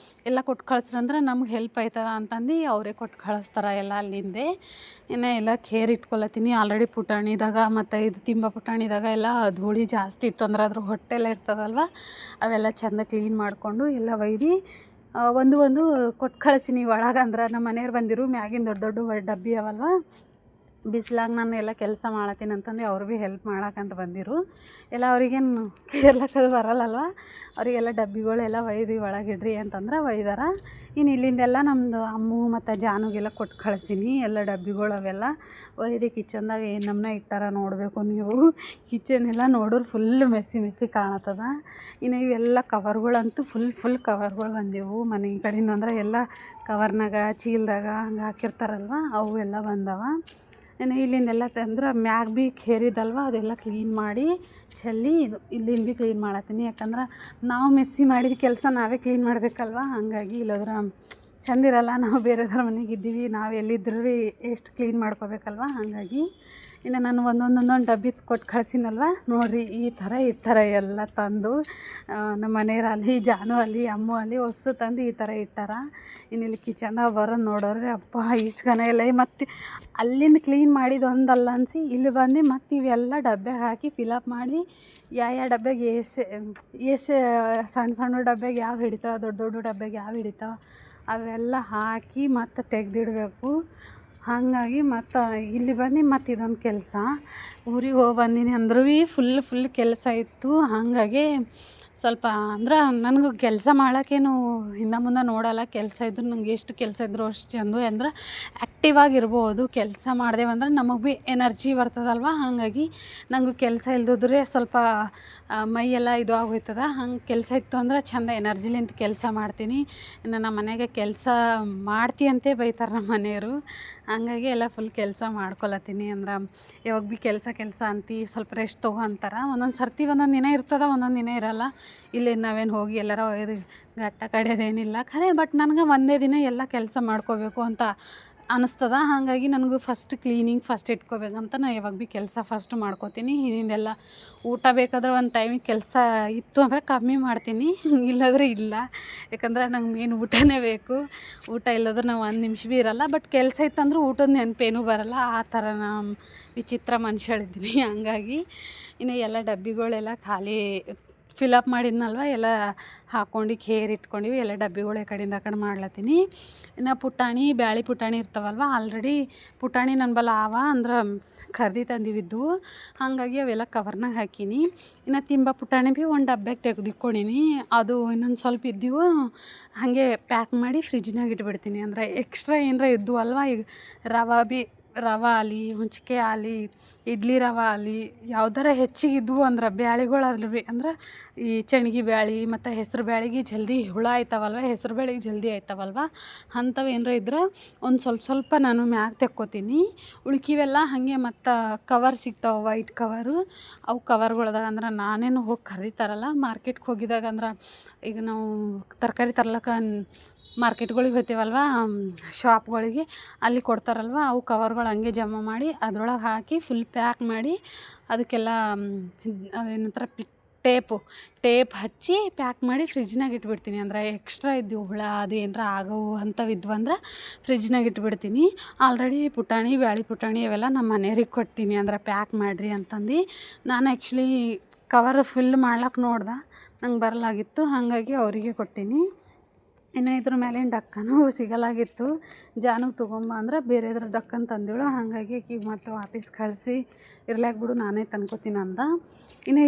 ಎಲ್ಲ ಕೊಟ್ಟು ಕಳಿಸ್ರಂದ್ರೆ ನಮ್ಗೆ ಹೆಲ್ಪ್ ಆಯ್ತದ ಅಂತಂದು ಅವರೇ ಕೊಟ್ಟು ಕಳಿಸ್ತಾರೆ ಎಲ್ಲ ಅಲ್ಲಿಂದೆ. ಇನ್ನು ಎಲ್ಲ ಕೇರ್ ಇಟ್ಕೊಳತ್ತೀನಿ. ಆಲ್ರೆಡಿ ಪುಟಾಣಿದಾಗ ಮತ್ತು ಇದು ತಿಂಬ ಪುಟಾಣಿದಾಗ ಎಲ್ಲ ಧೂಳಿ ಜಾಸ್ತಿ ಇತ್ತು, ಅಂದ್ರೆ ಅದ್ರ ಹೊಟ್ಟೆಲ್ಲ ಇರ್ತದಲ್ವ ಅವೆಲ್ಲ ಚೆಂದ ಕ್ಲೀನ್ ಮಾಡಿಕೊಂಡು ಎಲ್ಲ ಒಯ್ದು ಒಂದು ಕೊಟ್ಟು ಕಳಿಸೀನಿ ಒಳಗೆ. ಅಂದ್ರೆ ನಮ್ಮ ಮನೆಯವ್ರು ಬಂದಿರು, ಮ್ಯಾಗಿನ ದೊಡ್ಡ ದೊಡ್ಡ ಡಬ್ಬಿ ಅವಲ್ವ, ಬಿಸ್ಲಾಗ ನಾನು ಎಲ್ಲ ಕೆಲಸ ಮಾಡತ್ತೀನಿ ಅಂತಂದು ಅವ್ರು ಭೀ ಹೆಲ್ಪ್ ಮಾಡಕ್ಕಂತ ಬಂದಿರು. ಎಲ್ಲ ಅವ್ರಿಗೇನು ಕೇರ್ಲಕ್ಕದು ಬರಲ್ಲಲ್ವ, ಅವರಿಗೆಲ್ಲ ಡಬ್ಬಿಗಳೆಲ್ಲ ಒಯ್ದು ಒಳಗಿಡ್ರಿ ಅಂತಂದ್ರೆ ಒಯ್ದಾರ. ಇನ್ನು ಇಲ್ಲಿಂದೆಲ್ಲ ನಮ್ಮದು ಅಮ್ಮು ಮತ್ತು ಜಾನುಗೆಲ್ಲ ಕೊಟ್ಟು ಕಳಿಸೀನಿ ಎಲ್ಲ ಡಬ್ಬಿಗಳು ಅವೆಲ್ಲ ಒಯ್ದು ಕಿಚನ್ದಾಗ ಏನು ನಮ್ಮನ್ನ ಇಟ್ಟಾರ ನೋಡಬೇಕು ನೀವು. ಕಿಚನ್ ಎಲ್ಲ ನೋಡೋರು ಫುಲ್ ಮೆಸ್ಸಿ ಕಾಣತ್ತದ. ಇನ್ನು ಇವೆಲ್ಲ ಕವರ್ಗಳಂತೂ ಫುಲ್ ಕವರ್ಗಳು ಬಂದೆವು ಮನೆ ಕಡೆಯಿಂದ. ಅಂದ್ರೆ ಎಲ್ಲ ಕವರ್ನಾಗ ಚೀಲದಾಗ ಹಂಗೆ ಹಾಕಿರ್ತಾರಲ್ವ ಅವು ಎಲ್ಲ ಬಂದವ. ಇನ್ನು ಇಲ್ಲಿಂದೆಲ್ಲ ತಂದ್ರೆ ಮ್ಯಾಗ ಭೀ ಕೇರಿದಲ್ವ ಅದೆಲ್ಲ ಕ್ಲೀನ್ ಮಾಡಿ ಚೆಲ್ಲಿ ಇಲ್ಲಿಂದ ಭೀ ಕ್ಲೀನ್ ಮಾಡತ್ತೀನಿ. ಯಾಕಂದ್ರೆ ನಾವು ಮೆಸ್ಸಿ ಮಾಡಿದ ಕೆಲಸ ನಾವೇ ಕ್ಲೀನ್ ಮಾಡಬೇಕಲ್ವ, ಹಾಗಾಗಿ ಇಲ್ಲದ್ರೆ ಚೆಂದಿರಲ್ಲ. ನಾವು ಬೇರೆದವ್ರ ಮನೆಗೆ ಇದ್ದೀವಿ, ನಾವು ಎಲ್ಲಿದ್ರೂ ಎಷ್ಟು ಕ್ಲೀನ್ ಮಾಡ್ಕೋಬೇಕಲ್ವ, ಹಾಗಾಗಿ. ಇನ್ನು ನಾನು ಒಂದೊಂದು ಡಬ್ಬಿ ಕೊಟ್ಟು ಕಳ್ಸಿನಲ್ವ ನೋಡಿರಿ, ಈ ಥರ ಇಟ್ಟಾರ ಎಲ್ಲ ತಂದು. ನಮ್ಮ ಮನೆಯವರಲ್ಲಿ ಜಾನು ಅಲ್ಲಿ ಅಮ್ಮು ಅಲ್ಲಿ ಹೊಸು ತಂದು ಈ ಥರ ಇಟ್ಟಾರ. ಇನ್ನು ಇಲ್ಲಿ ಕಿಚನ್ದಾಗ ಬರೋದು ನೋಡೋರಿ ಅಪ್ಪ ಇಷ್ಟು ಘನ ಎಲ್ಲ. ಮತ್ತು ಅಲ್ಲಿಂದ ಕ್ಲೀನ್ ಮಾಡಿದ್ದು ಒಂದಲ್ಲ ಅನಿಸಿ ಇಲ್ಲಿ ಬಂದು ಮತ್ತು ಇವೆಲ್ಲ ಡಬ್ಬೆ ಹಾಕಿ ಫಿಲಪ್ ಮಾಡಿ ಯಾವ ಡಬ್ಬೆಗೆ ಏಸೆ ಸಣ್ಣ ಡಬ್ಬೆಗೆ ಯಾವ ಹಿಡಿತಾವ, ದೊಡ್ಡ ಡಬ್ಬೆಗೆ ಯಾವ ಹಿಡಿತಾವ ಅವೆಲ್ಲ ಹಾಕಿ ಮತ್ತು ತೆಗೆದಿಡಬೇಕು. ಹಾಗಾಗಿ ಮತ್ತು ಇಲ್ಲಿ ಬಂದು ಮತ್ತು ಇದೊಂದು ಕೆಲಸ, ಊರಿಗೆ ಹೋಗಿ ಬಂದೀನಿ ಅಂದ್ರೂ ಫುಲ್ ಕೆಲಸ ಇತ್ತು. ಹಾಗಾಗಿ ಸ್ವಲ್ಪ ಅಂದ್ರೆ ನನಗೂ ಕೆಲಸ ಮಾಡೋಕ್ಕೇನು ಹಿಂದೆ ಮುಂದೆ ನೋಡಲ್ಲ. ಕೆಲಸ ಇದ್ದರೂ ನಂಗೆ ಎಷ್ಟು ಕೆಲಸ ಇದ್ದರೂ ಅಷ್ಟು ಚೆಂದ. ಅಂದ್ರೆ ಆ್ಯಕ್ಟಿವ್ ಆಗಿರ್ಬೋದು. ಕೆಲಸ ಮಾಡ್ದೇವಂದ್ರೆ ನಮಗೆ ಭೀ ಎನರ್ಜಿ ಬರ್ತದಲ್ವ, ಹಾಗಾಗಿ ನನಗೂ ಕೆಲಸ ಇಲ್ದಿದ್ರೆ ಸ್ವಲ್ಪ ಮೈಯೆಲ್ಲ ಇದು ಆಗೋಯ್ತದ. ಹಂಗೆ ಕೆಲಸ ಇತ್ತು ಅಂದ್ರೆ ಚೆಂದ ಎನರ್ಜಿಲಿಂದ ಕೆಲಸ ಮಾಡ್ತೀನಿ. ಇನ್ನು ನಮ್ಮ ಮನೆಗೆ ಕೆಲಸ ಮಾಡ್ತೀಯಂತೆ ಬೈತಾರೆ ನಮ್ಮ ಮನೆಯವರು. ಹಂಗಾಗಿ ಎಲ್ಲ ಫುಲ್ ಕೆಲಸ ಮಾಡ್ಕೊಳತ್ತೀನಿ. ಅಂದ್ರೆ ಯಾವಾಗ ಭೀ ಕೆಲಸ ಅಂತಿ ಸ್ವಲ್ಪ ರೆಸ್ಟ್ ತೊಗೋ ಅಂತಾರೆ. ಒಂದೊಂದು ಸರ್ತಿ ಒಂದೊಂದು ದಿನ ಇರ್ತದೆ, ಒಂದೊಂದು ದಿನ ಇರಲ್ಲ. ಇಲ್ಲಿ ನಾವೇನು ಹೋಗಿ ಎಲ್ಲಾರ ಇದು ಘಟ್ಟ ಕಡಿಯೋದೇನಿಲ್ಲ ಖರೆ. ಬಟ್ ನನಗೆ ಒಂದೇ ದಿನ ಎಲ್ಲ ಕೆಲಸ ಮಾಡ್ಕೋಬೇಕು ಅಂತ ಅನ್ನಿಸ್ತದ. ಹಾಗಾಗಿ ನನಗೂ ಫಸ್ಟ್ ಕ್ಲೀನಿಂಗ್ ಫಸ್ಟ್ ಇಟ್ಕೋಬೇಕಂತ ನಾನು ಯಾವಾಗ ಭೀ ಕೆಲಸ ಫಸ್ಟ್ ಮಾಡ್ಕೋತೀನಿ. ಹಿಂದೆಲ್ಲ ಊಟ ಬೇಕಾದ್ರೆ ಒಂದು ಟೈಮಿಗೆ ಕೆಲಸ ಇತ್ತು ಅಂದರೆ ಕಮ್ಮಿ ಮಾಡ್ತೀನಿ, ಇಲ್ಲಾಂದರೆ ಇಲ್ಲ. ಯಾಕಂದ್ರೆ ನಂಗೆ ಮೇನ್ ಊಟನೇ ಬೇಕು. ಊಟ ಇಲ್ಲದ್ರೆ ನಾವು ಒಂದು ನಿಮಿಷ ಭೀ ಇರಲ್ಲ. ಬಟ್ ಕೆಲಸ ಇತ್ತಂದ್ರೆ ಊಟದ ನೆನಪೇನೂ ಬರಲ್ಲ. ಆ ಥರ ನಾನು ವಿಚಿತ್ರ ಮನುಷ್ಯಳಿದ್ದೀನಿ. ಹಂಗಾಗಿ ಇನ್ನು ಎಲ್ಲ ಡಬ್ಬಿಗಳೆಲ್ಲ ಖಾಲಿ ಫಿಲಪ್ ಮಾಡಿದ್ನಲ್ವ ಎಲ್ಲ ಹಾಕ್ಕೊಂಡು ಕೇರ್ ಇಟ್ಕೊಂಡಿವಿ. ಎಲ್ಲ ಡಬ್ಬಿಗಳು ಕಡೆಯಿಂದ ಆ ಕಡೆ ಮಾಡ್ಲತ್ತೀನಿ. ಇನ್ನು ಪುಟಾಣಿ ಬ್ಯಾಳಿ ಪುಟಾಣಿ ಇರ್ತಾವಲ್ವ, ಆಲ್ರೆಡಿ ಪುಟಾಣಿ ನನ್ನ ಬಲ್ಲ ಆವ, ಅಂದ್ರೆ ಖರೀದಿ ತಂದಿವಿದ್ದು. ಹಾಗಾಗಿ ಅವೆಲ್ಲ ಕವರ್ನಾಗ ಹಾಕೀನಿ. ಇನ್ನು ತಿಂಬ ಪುಟಾಣಿ ಭೀ ಒಂದು ಡಬ್ಬ್ಯಾಗ ತೆಗೆದಿಕ್ಕೊಂಡೀನಿ. ಅದು ಇನ್ನೊಂದು ಸ್ವಲ್ಪ ಇದ್ದೀವು, ಹಾಗೆ ಪ್ಯಾಕ್ ಮಾಡಿ ಫ್ರಿಜ್ನಾಗ ಇಟ್ಬಿಡ್ತೀನಿ. ಅಂದರೆ ಎಕ್ಸ್ಟ್ರಾ ಏನರ ಇದ್ದು ಅಲ್ವ, ಈಗ ರವೆ ಆಲಿ ಹುಂಚಿಕೆ ಆಲಿ ಇಡ್ಲಿ ರವೆ ಆಲಿ ಯಾವ್ದಾರ ಹೆಚ್ಚಿಗೆ ಇದ್ವು ಅಂದ್ರೆ ಬ್ಯಾಳಿಗಳು ಅಲ್ರಿ ಅಂದ್ರೆ ಈ ಚಣ್ಗಿ ಬ್ಯಾಳೆ ಮತ್ತು ಹೆಸ್ರು ಬ್ಯಾಳಿಗೆ ಜಲ್ದಿ ಹುಳ ಆಯ್ತವಲ್ವ, ಹೆಸ್ರು ಬ್ಯಾಳಿಗೆ ಜಲ್ದಿ ಆಯ್ತವಲ್ವ, ಅಂಥವು ಏನರ ಇದ್ರೆ ಒಂದು ಸ್ವಲ್ಪ ನಾನು ಮ್ಯಾಗ ತೆಕ್ಕೋತೀನಿ. ಉಳ್ಕಿವೆಲ್ಲ ಹಾಗೆ ಮತ್ತು ಕವರ್ ಸಿಗ್ತಾವೆ, ವೈಟ್ ಕವರು. ಅವು ಕವರ್ಗಳ್ದಾಗ ಅಂದ್ರೆ ನಾನೇನು ಹೋಗಿ ಖರೀತಾರಲ್ಲ ಮಾರ್ಕೆಟ್ಗೆ ಹೋಗಿದಾಗ ಅಂದ್ರೆ ಈಗ ನಾವು ತರಕಾರಿ ತರ್ಲಕ್ಕ ಮಾರ್ಕೆಟ್ಗಳಿಗೆ ಹೋಗ್ತೀವಲ್ವ, ಶಾಪ್ಗಳಿಗೆ ಅಲ್ಲಿ ಕೊಡ್ತಾರಲ್ವ, ಅವು ಕವರ್ಗಳು ಹಂಗೆ ಜಮಾ ಮಾಡಿ ಅದ್ರೊಳಗೆ ಹಾಕಿ ಫುಲ್ ಪ್ಯಾಕ್ ಮಾಡಿ ಅದಕ್ಕೆಲ್ಲ ಅದೇನಂತಾರೆ ಟೇಪ್ ಹಚ್ಚಿ ಪ್ಯಾಕ್ ಮಾಡಿ ಫ್ರಿಜ್ನಾಗ ಇಟ್ಬಿಡ್ತೀನಿ. ಅಂದ್ರೆ ಎಕ್ಸ್ಟ್ರಾ ಇದ್ದವು ಹುಳ ಅದು ಏನರ ಆಗವು ಅಂಥವು ಇದ್ವು ಅಂದ್ರೆ ಫ್ರಿಜ್ನಾಗ ಇಟ್ಬಿಡ್ತೀನಿ. ಆಲ್ರೆಡಿ ಪುಟಾಣಿ ಬ್ಯಾಳೆ ಪುಟಾಣಿ ಅವೆಲ್ಲ ನಮ್ಮ ಮನೆಯವ್ರಿಗೆ ಕೊಟ್ಟೀನಿ, ಅಂದ್ರೆ ಪ್ಯಾಕ್ ಮಾಡಿರಿ ಅಂತಂದು. ನಾನು ಆ್ಯಕ್ಚುಲಿ ಕವರ್ ಫಿಲ್ ಮಾಡ್ಲಿಕ್ಕೆ ನೋಡ್ದೆ, ನಂಗೆ ಬರಲಾಗಿತ್ತು, ಹಾಗಾಗಿ ಅವರಿಗೆ ಕೊಟ್ಟೀನಿ. ಇನ್ನು ಇದ್ರ ಮೇಲಿನ ಡಕ್ಕನೂ ಸಿಗಲಾಗಿತ್ತು. ಜಾನುಗೆ ತೊಗೊಂಬ ಅಂದ್ರೆ ಬೇರೆದ್ರ ಡಕ್ಕನ್ ತಂದಿಳು, ಹಾಗಾಗಿ ಆಕಿಗೆ ಮತ್ತು ವಾಪಸ್ ಕಳಿಸಿ ಇರ್ಲಾಕ್ ಬಿಡು ನಾನೇ ತಂದ್ಕೊತೀನಿ ಅಂದ. ಇನ್ನು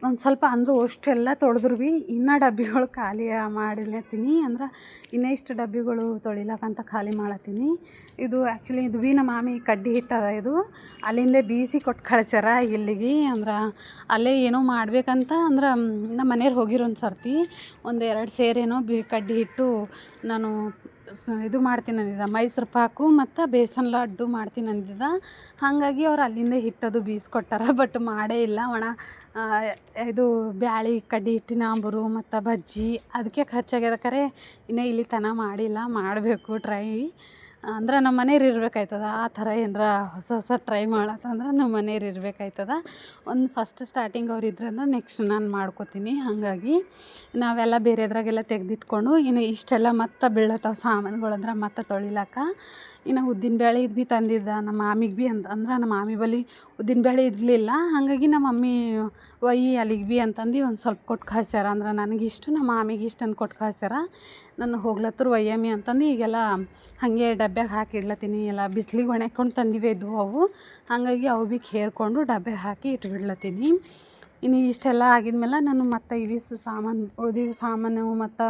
ಒಂದು ಸ್ವಲ್ಪ ಅಂದರೂ ಅಷ್ಟೆಲ್ಲ ತೊಳೆದ್ರು ಭೀ ಇನ್ನೂ ಡಬ್ಬಿಗಳು ಖಾಲಿ ಮಾಡಿಲತ್ತೀನಿ. ಅಂದ್ರೆ ಇನ್ನೂ ಇಷ್ಟು ಡಬ್ಬಿಗಳು ತೊಳಿಲಕ್ಕಂತ ಖಾಲಿ ಮಾಡತ್ತೀನಿ. ಇದು ಆ್ಯಕ್ಚುಲಿ ಇದು ಭೀ ನಮ್ಮ ಮಾಮಿ ಕಡ್ಡಿ ಹಿಟ್ಟದ, ಇದು ಅಲ್ಲಿಂದೇ ಬೀಸಿ ಕೊಟ್ಟು ಕಳ್ಸ್ಯಾರ ಇಲ್ಲಿಗೆ. ಅಂದ್ರೆ ಅಲ್ಲೇ ಏನೋ ಮಾಡ್ಬೇಕಂತ ಅಂದ್ರೆ ನಮ್ಮ ಮನೆಯವ್ರು ಹೋಗಿರೋ ಒಂದು ಸರ್ತಿ ಒಂದು 2 ಸೇರೇನೋ ಕಡ್ಡಿ ಹಿಟ್ಟು ನಾನು ಇದು ಮಾಡ್ತೀನಿ ಅಂದಿದ್ದ, ಮೈಸೂರು ಪಾಕು ಮತ್ತು ಬೇಸನ್ ಲಡ್ಡು ಮಾಡ್ತೀನಿ ಅಂದಿದ್ದ. ಹಾಗಾಗಿ ಅವ್ರು ಅಲ್ಲಿಂದ ಹಿಟ್ಟದು ಬೀಸ್ಕೊಟ್ಟಾರ, ಬಟ್ ಮಾಡೇ ಇಲ್ಲ. ಇದು ಬ್ಯಾಳೆ ಕಡ್ಡಿ ಹಿಟ್ಟಿನ ಆಂಬೂರು ಮತ್ತು ಬಜ್ಜಿ ಅದಕ್ಕೆ ಖರ್ಚಾಗ್ಯದ. ಖರೆ ಇನ್ನೂ ಇಲ್ಲಿ ತನಕ ಮಾಡಿಲ್ಲ, ಮಾಡಬೇಕು ಟ್ರೈ. ಅಂದ್ರೆ ನಮ್ಮ ಮನೆಯವ್ರು ಇರ್ಬೇಕಾಯ್ತದ, ಆ ಥರ ಏನರ ಹೊಸ ಟ್ರೈ ಮಾಡತ್ತಂದ್ರೆ ನಮ್ಮ ಮನೆಯವ್ರು ಇರ್ಬೇಕಾಯ್ತದ. ಒಂದು ಫಸ್ಟ್ ಸ್ಟಾರ್ಟಿಂಗ್ ಅವ್ರು ಇದ್ರಂದ್ರೆ ನೆಕ್ಸ್ಟ್ ನಾನು ಮಾಡ್ಕೋತೀನಿ. ಹಾಗಾಗಿ ನಾವೆಲ್ಲ ಬೇರೆದ್ರಾಗೆಲ್ಲ ತೆಗೆದಿಟ್ಕೊಂಡು ಇನ್ನು ಇಷ್ಟೆಲ್ಲ ಮತ್ತೆ ಬೀಳತ್ತಾವ ಸಾಮಾನುಗಳು ಅಂದ್ರೆ ಮತ್ತೆ ತೊಳಿಲಕ್ಕ. ಇನ್ನು ಉದ್ದಿನಬೇಳೆ ಇದು ಭೀ ತಂದಿದ್ದ ನಮ್ಮ ಮಾಮಿಗೆ ಭೀ ಅಂದ್ರೆ ನಮ್ಮ ಮಾಮಿ ಬಳಿ ಉದ್ದಿನಬೇಳೆ ಇರಲಿಲ್ಲ, ಹಾಗಾಗಿ ನಮ್ಮ ಮಮ್ಮಿ ಒಯ್ಯಿ ಅಲ್ಲಿಗೆ ಭೀ ಅಂತಂದು ಒಂದು ಸ್ವಲ್ಪ ಕೊಟ್ಟು ಕಳ್ಸ್ಯಾರ. ಅಂದ್ರೆ ನನಗಿಷ್ಟು ನಮ್ಮ ಮಾಮಿಗೆ ಇಷ್ಟು ಅಂತ ಕೊಟ್ಟು ಕಳ್ಸ್ಯಾರ. ನಾನು ಹೋಗ್ಲತ್ತರ ಒಯ್ಯಮ್ಮಿ ಅಂತಂದು ಈಗೆಲ್ಲ ಹಾಗೆ ಡಬ್ಬ್ಯಾಗ ಹಾಕಿ ಇಡ್ಲತ್ತೀನಿ. ಎಲ್ಲ ಬಿಸ್ಲಿಗೆ ಒಣಗ್ಕೊಂಡು ತಂದಿವೆ ಇದ್ವು ಅವು, ಹಾಗಾಗಿ ಅವು ಭೀ ಕೇರ್ಕೊಂಡು ಡಬ್ಬ್ಯಾಗ ಹಾಕಿ ಇಟ್ಬಿಡ್ಲತ್ತೀನಿ. ಇನ್ನು ಇಷ್ಟೆಲ್ಲ ಆಗಿದ್ಮೇಲೆ ನಾನು ಮತ್ತು ಇವಿಷ್ಟು ಸಾಮಾನು ಉಳ್ದಿರೋ ಸಾಮಾನು ಮತ್ತು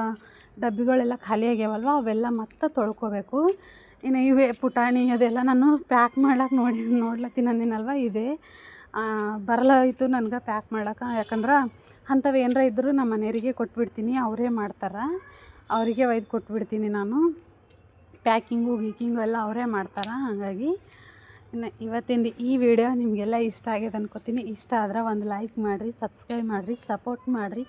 ಡಬ್ಬಿಗಳೆಲ್ಲ ಖಾಲಿ ಆಗ್ಯಾವಲ್ವ, ಅವೆಲ್ಲ ಮತ್ತೆ ತೊಳ್ಕೊಬೇಕು. ಇನ್ನು ಇವೇ ಪುಟಾಣಿ ಅದೆಲ್ಲ ನಾನು ಪ್ಯಾಕ್ ಮಾಡ್ಲಿಕ್ಕೆ ನೋಡ್ಲತ್ತೀನಿ ಅಂದಿನಲ್ವ, ಇದೆ ಬರಲಾಯಿತು ನನಗೆ ಪ್ಯಾಕ್ ಮಾಡ್ಲಿಕ್ಕೆ. ಯಾಕಂದ್ರೆ ಅಂಥವು ಏನರ ಇದ್ದರೂ ನಮ್ಮ ಮನೆಯವರಿಗೆ ಕೊಟ್ಬಿಡ್ತೀನಿ, ಅವರೇ ಮಾಡ್ತಾರೆ. ಅವರಿಗೆ ಒಯ್ದು ಕೊಟ್ಬಿಡ್ತೀನಿ ನಾನು. ಪ್ಯಾಕಿಂಗು ಗೀಕಿಂಗು ಎಲ್ಲ ಅವರೇ ಮಾಡ್ತಾರೆ. ಹಾಗಾಗಿ ಇನ್ನು ಇವತ್ತಿಂದು ಈ ವಿಡಿಯೋ ನಿಮಗೆಲ್ಲ ಇಷ್ಟ ಆಗಿದೆ ಅನ್ಕೋತೀನಿ. ಇಷ್ಟ ಆದ್ರೆ ಒಂದು ಲೈಕ್ ಮಾಡಿರಿ, ಸಬ್ಸ್ಕ್ರೈಬ್ ಮಾಡಿರಿ, ಸಪೋರ್ಟ್ ಮಾಡಿರಿ.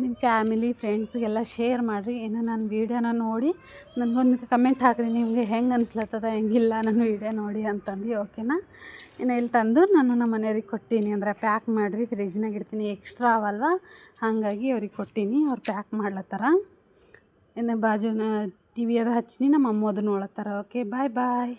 ನಿಮ್ಮ ಫ್ಯಾಮಿಲಿ ಫ್ರೆಂಡ್ಸ್ಗೆಲ್ಲ ಶೇರ್ ಮಾಡಿರಿ. ಇನ್ನು ನನ್ನ ವೀಡಿಯೋನ ನೋಡಿ ನನಗೊಂದು ಕಮೆಂಟ್ ಹಾಕಿರಿ, ನಿಮಗೆ ಹೆಂಗೆ ಅನಿಸ್ಲತ್ತದ ಹೆಂಗಿಲ್ಲ ನನ್ನ ವೀಡಿಯೋ ನೋಡಿ ಅಂತಂದು. ಓಕೆನಾ? ಇನ್ನು ಇಲ್ಲಿ ತಂದು ನಾನು ನಮ್ಮ ಮನೆಯವ್ರಿಗೆ ಕೊಟ್ಟೀನಿ. ಅಂದ್ರೆ ಪ್ಯಾಕ್ ಮಾಡಿರಿ ಫ್ರಿಜ್ನಾಗ ಇಡ್ತೀನಿ, ಎಕ್ಸ್ಟ್ರಾ ಅವಲ್ವ, ಹಾಗಾಗಿ ಅವ್ರಿಗೆ ಕೊಟ್ಟೀನಿ. ಅವ್ರು ಪ್ಯಾಕ್ ಮಾಡ್ಲತ್ತಾರ. ಇನ್ನು ಬಾಜುನ ಟಿ ವಿ ಅದು ಹಚ್ಚೀನಿ, ನಮ್ಮ ಅಮ್ಮ ಅದು ನೋಡತ್ತಾರ. ಓಕೆ, ಬಾಯ್.